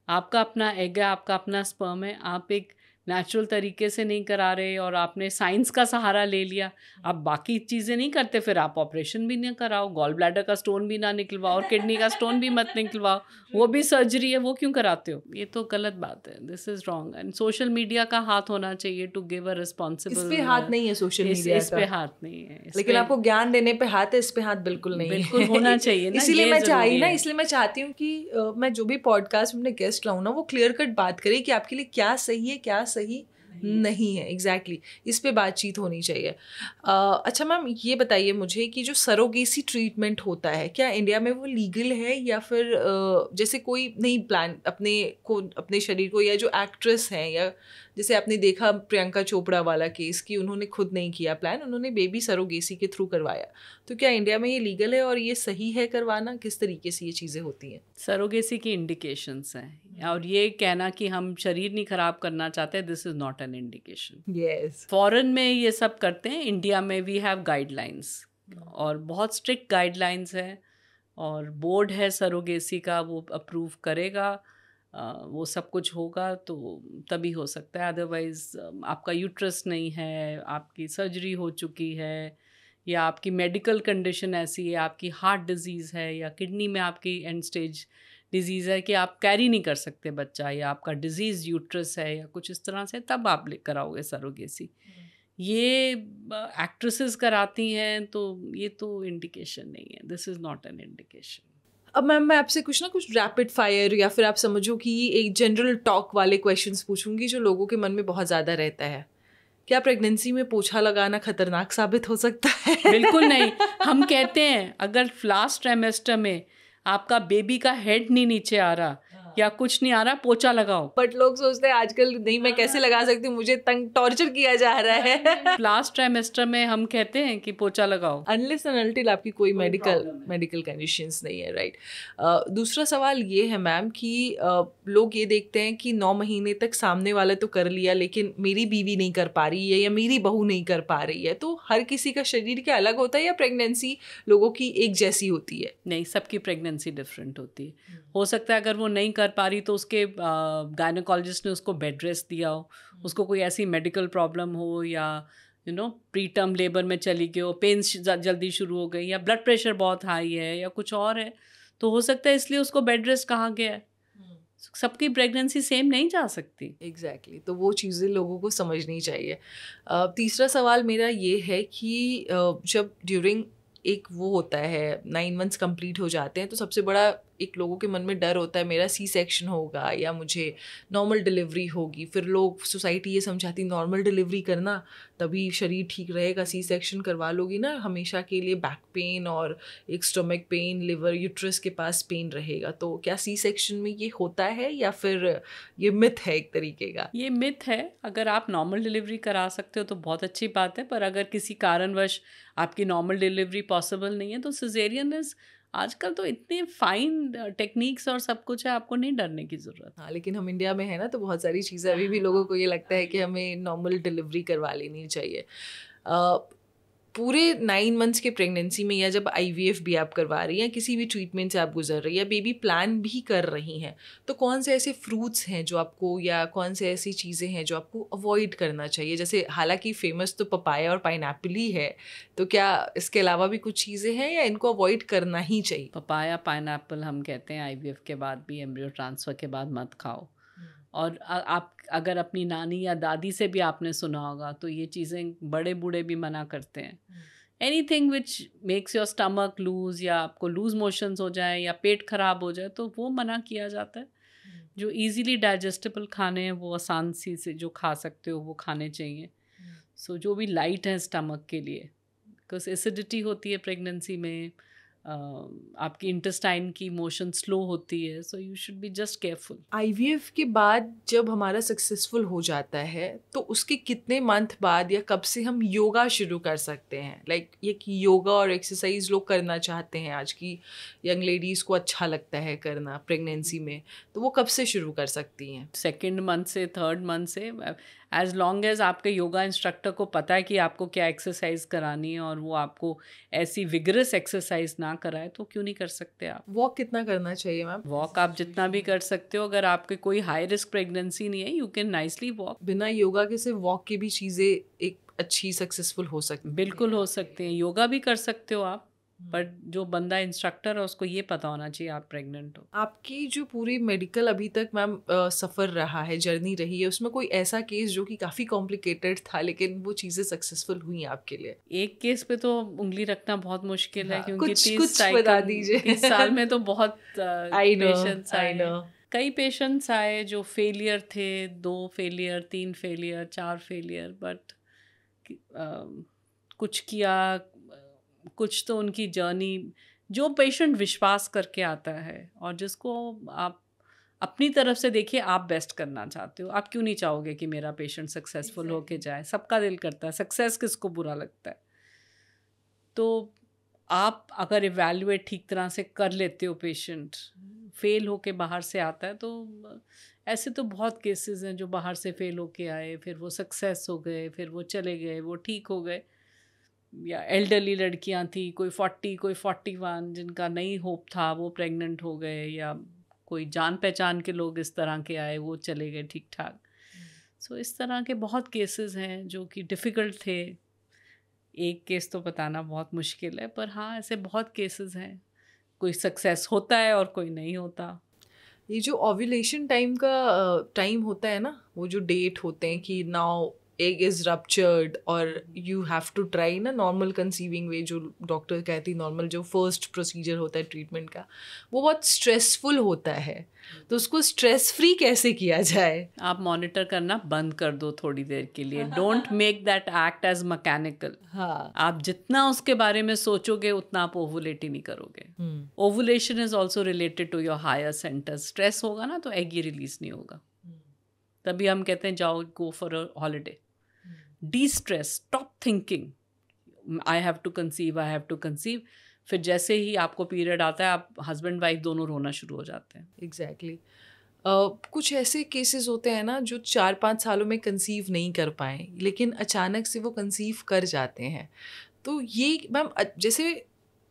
आपका अपना एग है, आपका अपना स्पर्म है, आप एक नेचुरल तरीके से नहीं करा रहे और आपने साइंस का सहारा ले लिया, आप बाकी चीज़ें नहीं करते, फिर आप ऑपरेशन भी ना कराओ, गॉल ब्लैडर का स्टोन भी ना निकलवाओ और किडनी का स्टोन भी मत निकलवाओ, वो भी सर्जरी है, वो क्यों कराते हो? ये तो गलत बात है, this is wrong. And social media का हाथ होना चाहिए टू गिव अ रिस्पॉन्सिबल। इस पे हाथ नहीं है सोशल मीडिया इस पे हाथ नहीं है, लेकिन आपको ज्ञान देने पे हाथ है, इस पे हाथ बिल्कुल नहीं है। बिल्कुल होना चाहिए ना। इसलिए मैं चाहती हूँ कि मैं जो भी पॉडकास्ट में अपने गेस्ट लाऊँ ना, वो क्लियर कट बात करे कि आपके लिए क्या सही है, क्या सही नहीं है। एग्जैक्टली इस पे बातचीत होनी चाहिए। अच्छा मैम, ये बताइए मुझे कि जो सरोगेसी ट्रीटमेंट होता है, क्या इंडिया में वो लीगल है, या फिर जैसे कोई नहीं प्लान अपने शरीर को, या जो एक्ट्रेस हैं, या जैसे आपने देखा प्रियंका चोपड़ा वाला केस कि उन्होंने खुद नहीं किया प्लान, उन्होंने बेबी सरोगेसी के थ्रू करवाया, तो क्या इंडिया में ये लीगल है और ये सही है करवाना? किस तरीके से ये चीज़ें होती हैं? सरोगेसी की इंडिकेशंस हैं, और ये कहना कि हम शरीर नहीं खराब करना चाहते, this is not an indication. Yes, foreign में ये सब करते हैं, इंडिया में वी हैव गाइडलाइंस, और बहुत स्ट्रिक्ट गाइडलाइंस है, और बोर्ड है सरोगेसी का, वो अप्रूव करेगा, वो सब कुछ होगा तो तभी हो सकता है। अदरवाइज़ आपका यूट्रस नहीं है, आपकी सर्जरी हो चुकी है, या आपकी मेडिकल कंडीशन ऐसी है, आपकी हार्ट डिजीज़ है, या किडनी में आपकी एंड स्टेज डिजीज़ है कि आप कैरी नहीं कर सकते बच्चा, या आपका डिजीज़ यूट्रस है या कुछ इस तरह से, तब आप कराओगे सरोगेसी। ये एक्ट्रेसेस कराती हैं, तो ये तो इंडिकेशन नहीं है, this is not an indication. अब मैम मैं आपसे कुछ ना कुछ रैपिड फायर, या फिर आप समझो कि एक जनरल टॉक वाले क्वेश्चंस पूछूंगी जो लोगों के मन में बहुत ज़्यादा रहता है। क्या प्रेगनेंसी में पोछा लगाना खतरनाक साबित हो सकता है? बिल्कुल नहीं। हम कहते हैं अगर लास्ट ट्राइमेस्टर में आपका बेबी का हेड नहीं नीचे आ रहा, या कुछ नहीं आ रहा पोछा लगाओ। बट लोग सोचते हैं आजकल नहीं मैं कैसे लगा सकती हूँ, मुझे तंग टॉर्चर किया जा रहा है। लास्ट ट्राइमेस्टर में हम कहते हैं कि पोछा लगाओ, अनलेस एंड अनटिल आपकी कोई मेडिकल कंडीशंस नहीं है, राइट। दूसरा सवाल ये है मैम कि लोग ये देखते हैं कि 9 महीने तक सामने वाला तो कर लिया लेकिन मेरी बीवी नहीं कर पा रही है या मेरी बहू नहीं कर पा रही है, तो हर किसी का शरीर क्या अलग होता है या प्रेगनेंसी लोगों की एक जैसी होती है? नहीं, सबकी प्रेगनेंसी डिफरेंट होती है। हो सकता है अगर वो नहीं कर पा रही तो उसके गायनेकोलॉजिस्ट ने उसको बेड रेस्ट दिया हो, उसको कोई ऐसी मेडिकल प्रॉब्लम हो या प्री टर्म लेबर में चली गई हो, पेन्स जल्दी शुरू हो गई या ब्लड प्रेशर बहुत हाई है या कुछ और है, तो हो सकता है इसलिए उसको बेड रेस्ट कहा गया है। सबकी प्रेगनेंसी सेम नहीं जा सकती। एग्जैक्टली तो वो चीज़ें लोगों को समझनी चाहिए। तीसरा सवाल मेरा ये है कि जब ड्यूरिंग एक वो होता है 9 मंथ्स कंप्लीट हो जाते हैं तो सबसे बड़ा एक लोगों के मन में डर होता है मेरा सी सेक्शन होगा या मुझे नॉर्मल डिलीवरी होगी। फिर लोग सोसाइटी ये समझाती नॉर्मल डिलीवरी करना तभी शरीर ठीक रहेगा, सी सेक्शन करवा लोगी ना हमेशा के लिए बैक पेन और एक स्टमक पेन, लिवर, यूट्रस के पास पेन रहेगा। तो क्या सी सेक्शन में ये होता है या फिर ये मिथ है एक तरीके का? ये मिथ है। अगर आप नॉर्मल डिलीवरी करा सकते हो तो बहुत अच्छी बात है, पर अगर किसी कारणवश आपकी नॉर्मल डिलीवरी पॉसिबल नहीं है तो सिजेरियन इज, आजकल तो इतने फाइन टेक्निक्स और सब कुछ है, आपको नहीं डरने की ज़रूरत। हाँ, लेकिन हम इंडिया में है ना तो बहुत सारी चीज़ें अभी भी लोगों को ये लगता है कि हमें नॉर्मल डिलीवरी करवा लेनी चाहिए। पूरे 9 मंथ्स के प्रेगनेंसी में या जब IVF भी आप करवा रही हैं, किसी भी ट्रीटमेंट से आप गुजर रही हैं, बेबी प्लान भी कर रही हैं, तो कौन से ऐसे फ्रूट्स हैं जो आपको या कौन से ऐसी चीज़ें हैं जो आपको अवॉइड करना चाहिए? जैसे हालांकि फेमस तो पपाया और पाइनएप्पल ही है, तो क्या इसके अलावा भी कुछ चीज़ें हैं या इनको अवॉइड करना ही चाहिए? पपाया पाइनएप्पल हम कहते हैं IVF के बाद भी, एम्ब्रियो ट्रांसफ़र के बाद मत खाओ। और आप अगर अपनी नानी या दादी से भी आपने सुना होगा तो ये चीज़ें बड़े बूढ़े भी मना करते हैं। Anything which makes your stomach loose या आपको लूज़ मोशंस हो जाए या पेट ख़राब हो जाए तो वो मना किया जाता है। जो इजीली डाइजेस्टेबल खाने हैं वो आसान सी से जो खा सकते हो वो खाने चाहिए। सो जो भी लाइट है स्टमक के लिए, बिकॉज एसिडिटी होती है प्रेगनेंसी में, आपकी इंटेस्टाइन की मोशन स्लो होती है, so you should be just careful. IVF के बाद जब हमारा सक्सेसफुल हो जाता है तो उसके कितने मंथ बाद या कब से हम योगा शुरू कर सकते हैं? लाइक ये कि योगा और एक्सरसाइज लोग करना चाहते हैं, आज की यंग लेडीज़ को अच्छा लगता है करना प्रेगनेंसी में, तो वो कब से शुरू कर सकती हैं? 2nd मंथ से 3rd मंथ से, एज लॉन्ग एज आपके योगा इंस्ट्रक्टर को पता है कि आपको क्या एक्सरसाइज करानी है और वो आपको ऐसी विगरस एक्सरसाइज ना कराए तो क्यों नहीं कर सकते आप। वॉक कितना करना चाहिए मैम? वॉक आप जितना भी कर सकते हो, अगर आपके कोई हाई रिस्क प्रेगनेंसी नहीं है यू कैन नाइसली वॉक। बिना योगा के सिर्फ वॉक की भी चीज़ें एक अच्छी सक्सेसफुल हो सकती हैं? बिल्कुल हो सकते हैं, योगा भी कर सकते हो आप, बट जो बंदा इंस्ट्रक्टर है उसको ये पता होना चाहिए आप प्रेग्नेंट हो। आपकी जो पूरी मेडिकल अभी तक मैम सफ़र रहा है, जर्नी रही है, उसमें कोई ऐसा केस जो कि काफ़ी कॉम्प्लिकेटेड था लेकिन वो चीज़ें सक्सेसफुल हुई आपके लिए? एक केस पे तो उंगली रखना बहुत मुश्किल है, हाँ, क्योंकि कुछ बता दीजिए। 30 साल में तो बहुत पेशेंट्स I आए। know. कई पेशेंट्स आए जो फेलियर थे, 2 फेलियर, 3 फेलियर, 4 फेलियर, बट कुछ किया, कुछ तो उनकी जर्नी, जो पेशेंट विश्वास करके आता है और जिसको आप अपनी तरफ से देखिए आप बेस्ट करना चाहते हो, आप क्यों नहीं चाहोगे कि मेरा पेशेंट सक्सेसफुल होके जाए? सबका दिल करता है, सक्सेस किसको बुरा लगता है? तो आप अगर इवैल्यूएट ठीक तरह से कर लेते हो, पेशेंट फेल होके बाहर से आता है, तो ऐसे तो बहुत केसेस हैं जो बाहर से फेल होके आए, फिर वो सक्सेस हो गए, फिर वो चले गए, वो ठीक हो गए। या एल्डरली लड़कियां थी, कोई 40 कोई 41, जिनका नहीं होप था वो प्रेग्नेंट हो गए, या कोई जान पहचान के लोग इस तरह के आए, वो चले गए ठीक ठाक। सो इस तरह के बहुत केसेस हैं जो कि डिफ़िकल्ट थे। एक केस तो बताना बहुत मुश्किल है, पर हाँ ऐसे बहुत केसेस हैं, कोई सक्सेस होता है और कोई नहीं होता। ये जो ओव्यूलेशन टाइम का टाइम होता है ना, वो जो डेट होते हैं कि नाउ egg is ruptured और you have to try ना normal conceiving way, जो डॉक्टर कहती normal जो first procedure होता है ट्रीटमेंट का, वो बहुत स्ट्रेसफुल होता है. तो उसको स्ट्रेस फ्री कैसे किया जाए? आप मॉनिटर करना बंद कर दो थोड़ी देर के लिए. Don't make that act as mechanical. हाँ, आप जितना उसके बारे में सोचोगे उतना आप ओवुलेट ही नहीं करोगे. Ovulation is also related to your higher centres. Stress होगा ना तो एग ही रिलीज नहीं होगा. तभी हम कहते हैं जाओ go for a holiday. Destress, stop thinking I have to conceive. फिर जैसे ही आपको पीरियड आता है आप हस्बैंड वाइफ दोनों रोना शुरू हो जाते हैं. एग्जैक्टली. कुछ ऐसे केसेस होते हैं ना जो 4-5 सालों में कंसीव नहीं कर पाए, लेकिन अचानक से वो कंसीव कर जाते हैं. तो ये मैम जैसे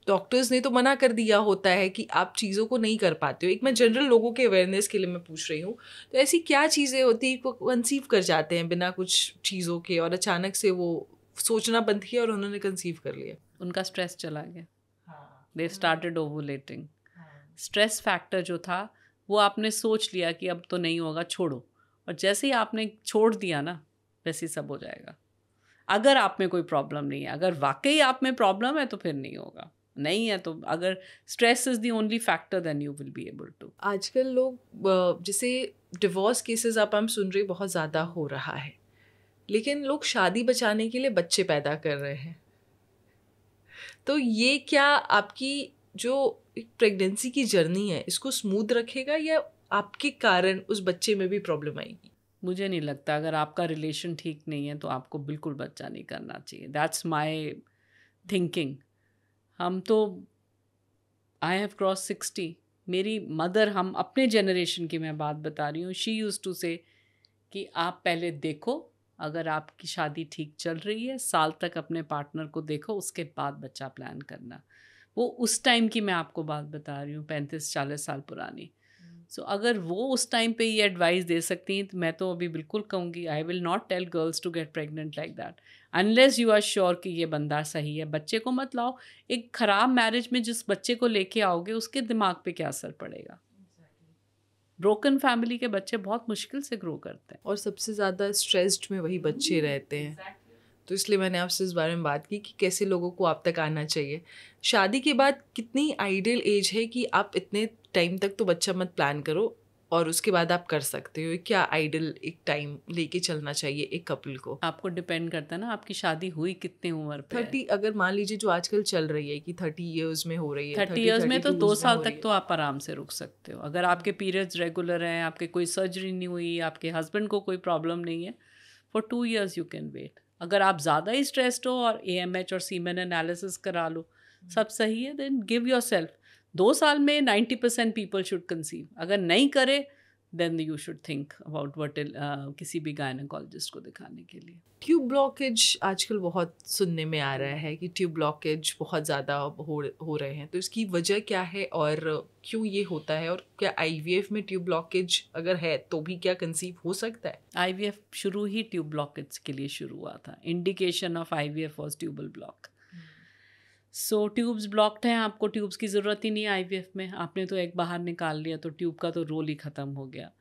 डॉक्टर्स ने तो मना कर दिया होता है कि आप चीज़ों को नहीं कर पाते हो. एक मैं जनरल लोगों के अवेयरनेस के लिए मैं पूछ रही हूँ, तो ऐसी क्या चीज़ें होती हैं वो कंसीव कर जाते हैं बिना कुछ चीज़ों के, और अचानक से वो सोचना बंद किया और उन्होंने कंसीव कर लिया? उनका स्ट्रेस चला गया. They started ovulating. Stress factor जो था वो आपने सोच लिया कि अब तो नहीं होगा, छोड़ो. और जैसे ही आपने छोड़ दिया ना वैसे ही सब हो जाएगा. अगर आप में कोई प्रॉब्लम नहीं है. अगर वाकई आप में प्रॉब्लम है तो फिर नहीं होगा. नहीं है तो अगर stress is the only factor then you will be able to. आजकल लोग जैसे डिवोर्स केसेस आप हम सुन रहे बहुत ज़्यादा हो रहा है, लेकिन लोग शादी बचाने के लिए बच्चे पैदा कर रहे हैं. तो ये क्या आपकी जो एक प्रेगनेंसी की जर्नी है इसको स्मूथ रखेगा, या आपके कारण उस बच्चे में भी प्रॉब्लम आएगी? मुझे नहीं लगता. अगर आपका रिलेशन ठीक नहीं है तो आपको बिल्कुल बच्चा नहीं करना चाहिए. That's my thinking. हम तो आई हैव क्रॉस 60. मेरी मदर, हम अपने जनरेशन की मैं बात बता रही हूँ, शी यूज्ड टू से कि आप पहले देखो, अगर आपकी शादी ठीक चल रही है साल तक अपने पार्टनर को देखो, उसके बाद बच्चा प्लान करना. वो उस टाइम की मैं आपको बात बता रही हूँ, 35-40 साल पुरानी. सो अगर वो उस टाइम पे ये एडवाइस दे सकती हैं तो मैं तो अभी बिल्कुल कहूँगी I will not tell girls to get pregnant like that unless you are sure कि ये बंदा सही है. बच्चे को मत लाओ. एक ख़राब मैरिज में जिस बच्चे को लेके आओगे उसके दिमाग पे क्या असर पड़ेगा. ब्रोकन फैमिली के बच्चे बहुत मुश्किल से ग्रो करते हैं और सबसे ज़्यादा स्ट्रेस्ड में वही बच्चे रहते हैं. तो इसलिए मैंने आपसे इस बारे में बात की कि कैसे लोगों को आप तक आना चाहिए. शादी के बाद कितनी आइडियल एज है कि आप इतने टाइम तक तो बच्चा मत प्लान करो और उसके बाद आप कर सकते हो? क्या आइडियल एक टाइम लेके चलना चाहिए एक कपल को? आपको डिपेंड करता है ना आपकी शादी हुई कितनी उम्र पे. 30, अगर मान लीजिए जो आजकल चल रही है कि 30 इयर्स में हो रही है. 30 इयर्स में तो 2 साल तक तो आप आराम से रुक सकते हो. अगर आपके पीरियड्स रेगुलर हैं, आपके कोई सर्जरी नहीं हुई, आपके हस्बैंड को कोई प्रॉब्लम नहीं है, for 2 years you can wait. अगर आप ज़्यादा ही स्ट्रेस्ड हो और AMH और सीमेन एनालिसिस करा लो, सब सही है, देन गिव योर सेल्फ. 2 साल में 90% पीपल शुड कंसीव. अगर नहीं करे then you should think about what किसी भी गायनेकोलॉजिस्ट को दिखाने के लिए. ट्यूब ब्लॉकेज आजकल बहुत सुनने में आ रहा है कि ट्यूब ब्लॉकेज बहुत ज़्यादा हो रहे हैं. तो इसकी वजह क्या है और क्यों ये होता है, और क्या IVF में ट्यूब ब्लॉकेज अगर है तो भी क्या कंसीव हो सकता है? IVF शुरू ही ट्यूब ब्लॉकेज के लिए शुरू हुआ था. Indication of IVF was tubal block. So tubes blocked हैं, आपको ट्यूब्स की ज़रूरत ही नहीं है IVF में. आपने तो एक बाहर निकाल लिया तो ट्यूब का तो रोल ही ख़त्म हो गया.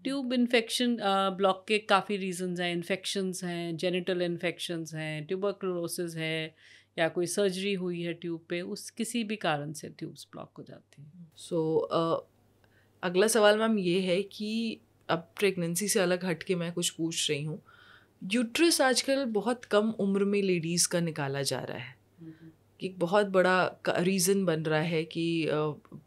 ट्यूब इन्फेक्शन ब्लॉक के काफ़ी रीजंस हैं. इन्फेक्शंस हैं, जेनिटल इन्फेक्शंस हैं, ट्यूबरक्लोसिस है, या कोई सर्जरी हुई है ट्यूब पे, उस किसी भी कारण से ट्यूब्स ब्लॉक हो जाती हैं. सो अगला सवाल मैम ये है कि अब प्रेगनेंसी से अलग हट के मैं कुछ पूछ रही हूँ. यूट्रस आजकल बहुत कम उम्र में लेडीज़ का निकाला जा रहा है. एक बहुत बड़ा रीज़न बन रहा है कि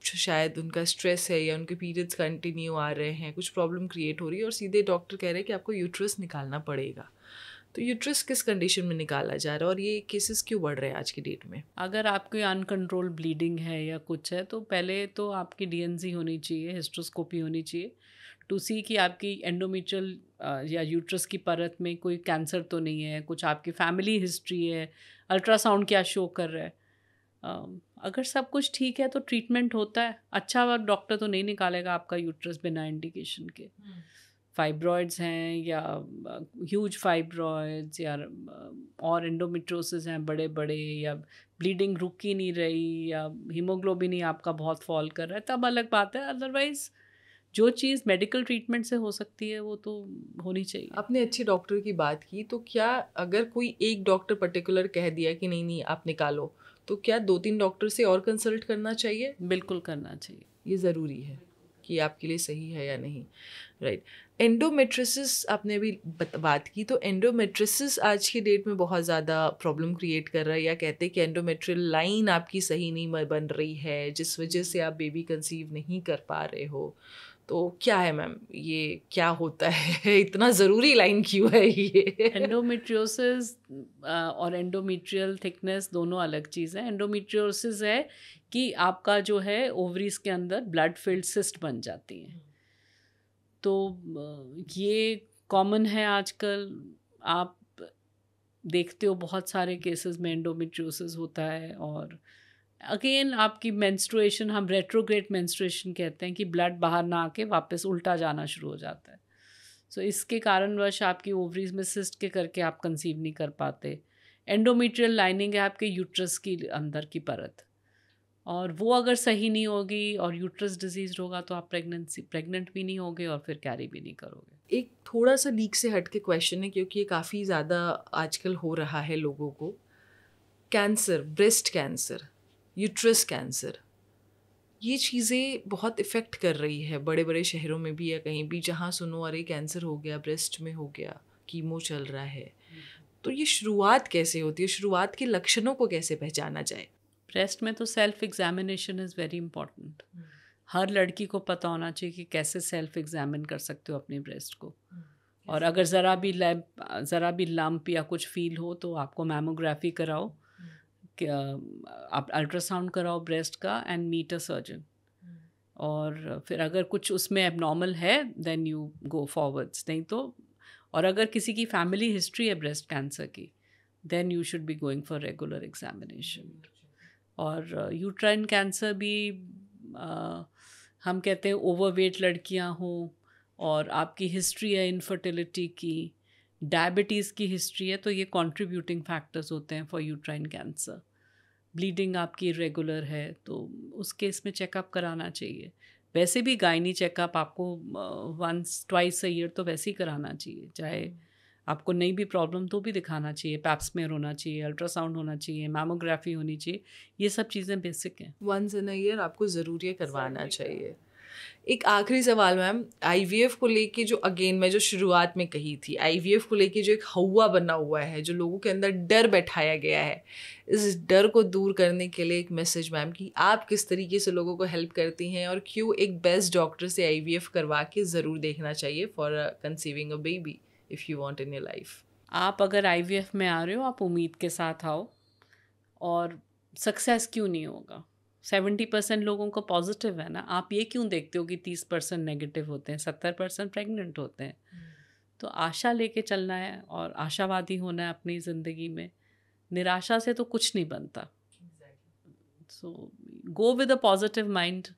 शायद उनका स्ट्रेस है या उनके पीरियड्स कंटिन्यू आ रहे हैं, कुछ प्रॉब्लम क्रिएट हो रही है और सीधे डॉक्टर कह रहे हैं कि आपको यूट्रस निकालना पड़ेगा. तो यूट्रस किस कंडीशन में निकाला जा रहा है और ये केसेस क्यों बढ़ रहे हैं आज की डेट में? अगर आपको अनकंट्रोल ब्लीडिंग है या कुछ है तो पहले तो आपकी DNC होनी चाहिए, हिस्ट्रोस्कोपी होनी चाहिए टू सी कि आपकी एंडोमेट्रियल या यूट्रस की परत में कोई कैंसर तो नहीं है, कुछ आपकी फैमिली हिस्ट्री है, अल्ट्रासाउंड क्या शो कर रहा है. अगर सब कुछ ठीक है तो ट्रीटमेंट होता है. अच्छा डॉक्टर तो नहीं निकालेगा आपका यूट्रस बिना इंडिकेशन के. फाइब्रॉइड्स हैं या ह्यूज फाइब्रॉइड्स या और एंडोमेट्रोसिस हैं बड़े बड़े, या ब्लीडिंग रुक ही नहीं रही, या हीमोग्लोबिन ही आपका बहुत फॉल कर रहा है, तब अलग बात है. अदरवाइज जो चीज़ मेडिकल ट्रीटमेंट से हो सकती है वो तो होनी चाहिए। आपने अच्छे डॉक्टर की बात की, तो क्या अगर कोई एक डॉक्टर पर्टिकुलर कह दिया कि नहीं नहीं आप निकालो, तो क्या 2-3 डॉक्टर से और कंसल्ट करना चाहिए? बिल्कुल करना चाहिए, ये ज़रूरी है कि आपके लिए सही है या नहीं, राइट। एंडोमेट्रिसिस आपने अभी बात की, तो एंडोमेट्रिसिस आज की डेट में बहुत ज़्यादा प्रॉब्लम क्रिएट कर रहा है, या कहते हैं कि एंडोमेट्रियल लाइन आपकी सही नहीं बन रही है, जिस वजह से आप बेबी कंसीव नहीं कर पा रहे हो। तो क्या है मैम, ये क्या होता है? इतना ज़रूरी लाइन क्यों है ये? एंडोमेट्रियोसिस और एंडोमेट्रियल थिकनेस दोनों अलग चीज़ है। एंडोमेट्रियोसिस है कि आपका जो है ओवरीज के अंदर ब्लड फिल्ड सिस्ट बन जाती हैं। तो ये कॉमन है आजकल, आप देखते हो बहुत सारे केसेस में एंडोमेट्रियोसिस होता है। और अगेन आपकी मेंस्ट्रुएशन, हम रेट्रोग्रेड मेंस्ट्रुएशन कहते हैं कि ब्लड बाहर ना आके वापस उल्टा जाना शुरू हो जाता है। सो इसके कारणवश आपकी ओवरीज में सिस्ट के करके आप कंसीव नहीं कर पाते। एंडोमेट्रियल लाइनिंग है आपके यूट्रस की अंदर की परत, और वो अगर सही नहीं होगी और यूट्रस डिजीज होगा तो आप प्रेग्नेंट भी नहीं होगे और फिर कैरी भी नहीं करोगे। एक थोड़ा सा लीक से हट के क्वेश्चन है, क्योंकि ये काफ़ी ज़्यादा आजकल हो रहा है लोगों को। Cancer, breast cancer, uterus cancer, ये चीज़ें बहुत इफ़ेक्ट कर रही है बड़े बड़े शहरों में भी, या कहीं भी जहाँ सुनो अरे कैंसर हो गया, ब्रेस्ट में हो गया, कीमो चल रहा है। तो ये शुरुआत कैसे होती है? शुरुआत के लक्षणों को कैसे पहचाना जाए? ब्रेस्ट में तो self examination is very important. हर लड़की को पता होना चाहिए कि कैसे सेल्फ एग्जामिन कर सकते हो अपने ब्रेस्ट को। और अगर ज़रा भी लंप या कुछ फील हो तो आपको मैमोग्राफी कराओ, आप अल्ट्रासाउंड कराओ ब्रेस्ट का एंड मीट अ सर्जन। और फिर अगर कुछ उसमें एबनॉर्मल है देन यू गो फॉरवर्ड्स, नहीं तो और अगर किसी की फैमिली हिस्ट्री है ब्रेस्ट कैंसर की then you should be going for regular examination. और यूट्राइन कैंसर भी हम कहते हैं ओवरवेट लड़कियां हों और आपकी हिस्ट्री है इनफर्टिलिटी की, डायबिटीज़ की हिस्ट्री है, तो ये कंट्रीब्यूटिंग फैक्टर्स होते हैं फॉर यूट्राइन कैंसर। ब्लीडिंग आपकी इरेगुलर है तो उस केस में चेकअप कराना चाहिए। वैसे भी गायनी चेकअप आपको वंस ट्वाइस अ ईयर तो वैसे ही कराना चाहिए, चाहे आपको नहीं भी प्रॉब्लम तो भी दिखाना चाहिए। पैप्समेयर होना चाहिए, अल्ट्रासाउंड होना चाहिए, मैमोग्राफी होनी चाहिए, ये सब चीज़ें बेसिक हैं। वंस इन अ ईयर आपको ज़रूर ये करवाना चाहिए। एक आखिरी सवाल मैम, आईवीएफ को लेके जो अगेन मैं जो शुरुआत में कही थी, आईवीएफ को लेके जो एक हवा बना हुआ है, जो लोगों के अंदर डर बैठाया गया है, इस डर को दूर करने के लिए एक मैसेज मैम कि आप किस तरीके से लोगों को हेल्प करती हैं, और क्यों एक बेस्ट डॉक्टर से आईवीएफ करवा के ज़रूर देखना चाहिए for conceiving a baby if you want in your life. आप अगर आईवीएफ में आ रहे हो आप उम्मीद के साथ आओ, और सक्सेस क्यों नहीं होगा? 70% लोगों को पॉजिटिव है ना, आप ये क्यों देखते हो कि 30% नेगेटिव होते हैं, 70% प्रेग्नेंट होते हैं? तो आशा लेके चलना है और आशावादी होना है अपनी ज़िंदगी में। निराशा से तो कुछ नहीं बनता। So go with a positive mind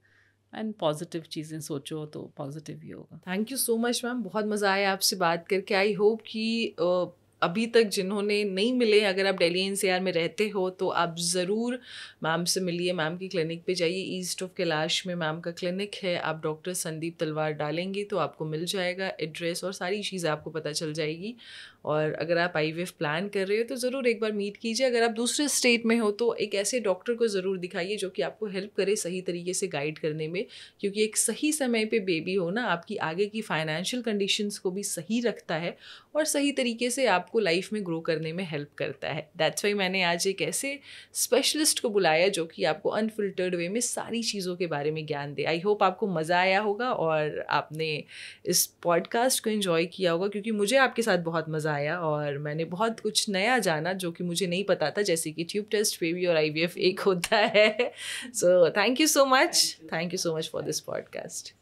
and positive चीज़ें सोचो तो पॉजिटिव ही होगा। Thank you so much ma'am, बहुत मज़ा आया आपसे बात करके। आई होप कि अभी तक जिन्होंने नहीं मिले, अगर आप दिल्ली एनसीआर में रहते हो तो आप ज़रूर मैम से मिलिए, मैम की क्लिनिक पे जाइए। ईस्ट ऑफ कैलाश में मैम का क्लिनिक है, आप डॉक्टर संदीप तलवार डालेंगे तो आपको मिल जाएगा एड्रेस और सारी चीज़ें आपको पता चल जाएगी। और अगर आप आईवीएफ प्लान कर रहे हो तो ज़रूर एक बार मीट कीजिए। अगर आप दूसरे स्टेट में हो तो एक ऐसे डॉक्टर को ज़रूर दिखाइए जो कि आपको हेल्प करे सही तरीके से गाइड करने में, क्योंकि एक सही समय पे बेबी होना आपकी आगे की फाइनेंशियल कंडीशंस को भी सही रखता है और सही तरीके से आपको लाइफ में ग्रो करने में हेल्प करता है। दैट्स वाई मैंने आज एक ऐसे स्पेशलिस्ट को बुलाया जो कि आपको अनफिल्टर्ड वे में सारी चीज़ों के बारे में ज्ञान दे। आई होप आपको मज़ा आया होगा और आपने इस पॉडकास्ट को एंजॉय किया होगा, क्योंकि मुझे आपके साथ बहुत मज़ा आया और मैंने बहुत कुछ नया जाना जो कि मुझे नहीं पता था, जैसे कि ट्यूब टेस्ट, बेबी और आईवीएफ एक होता है। So thank you so much for this podcast.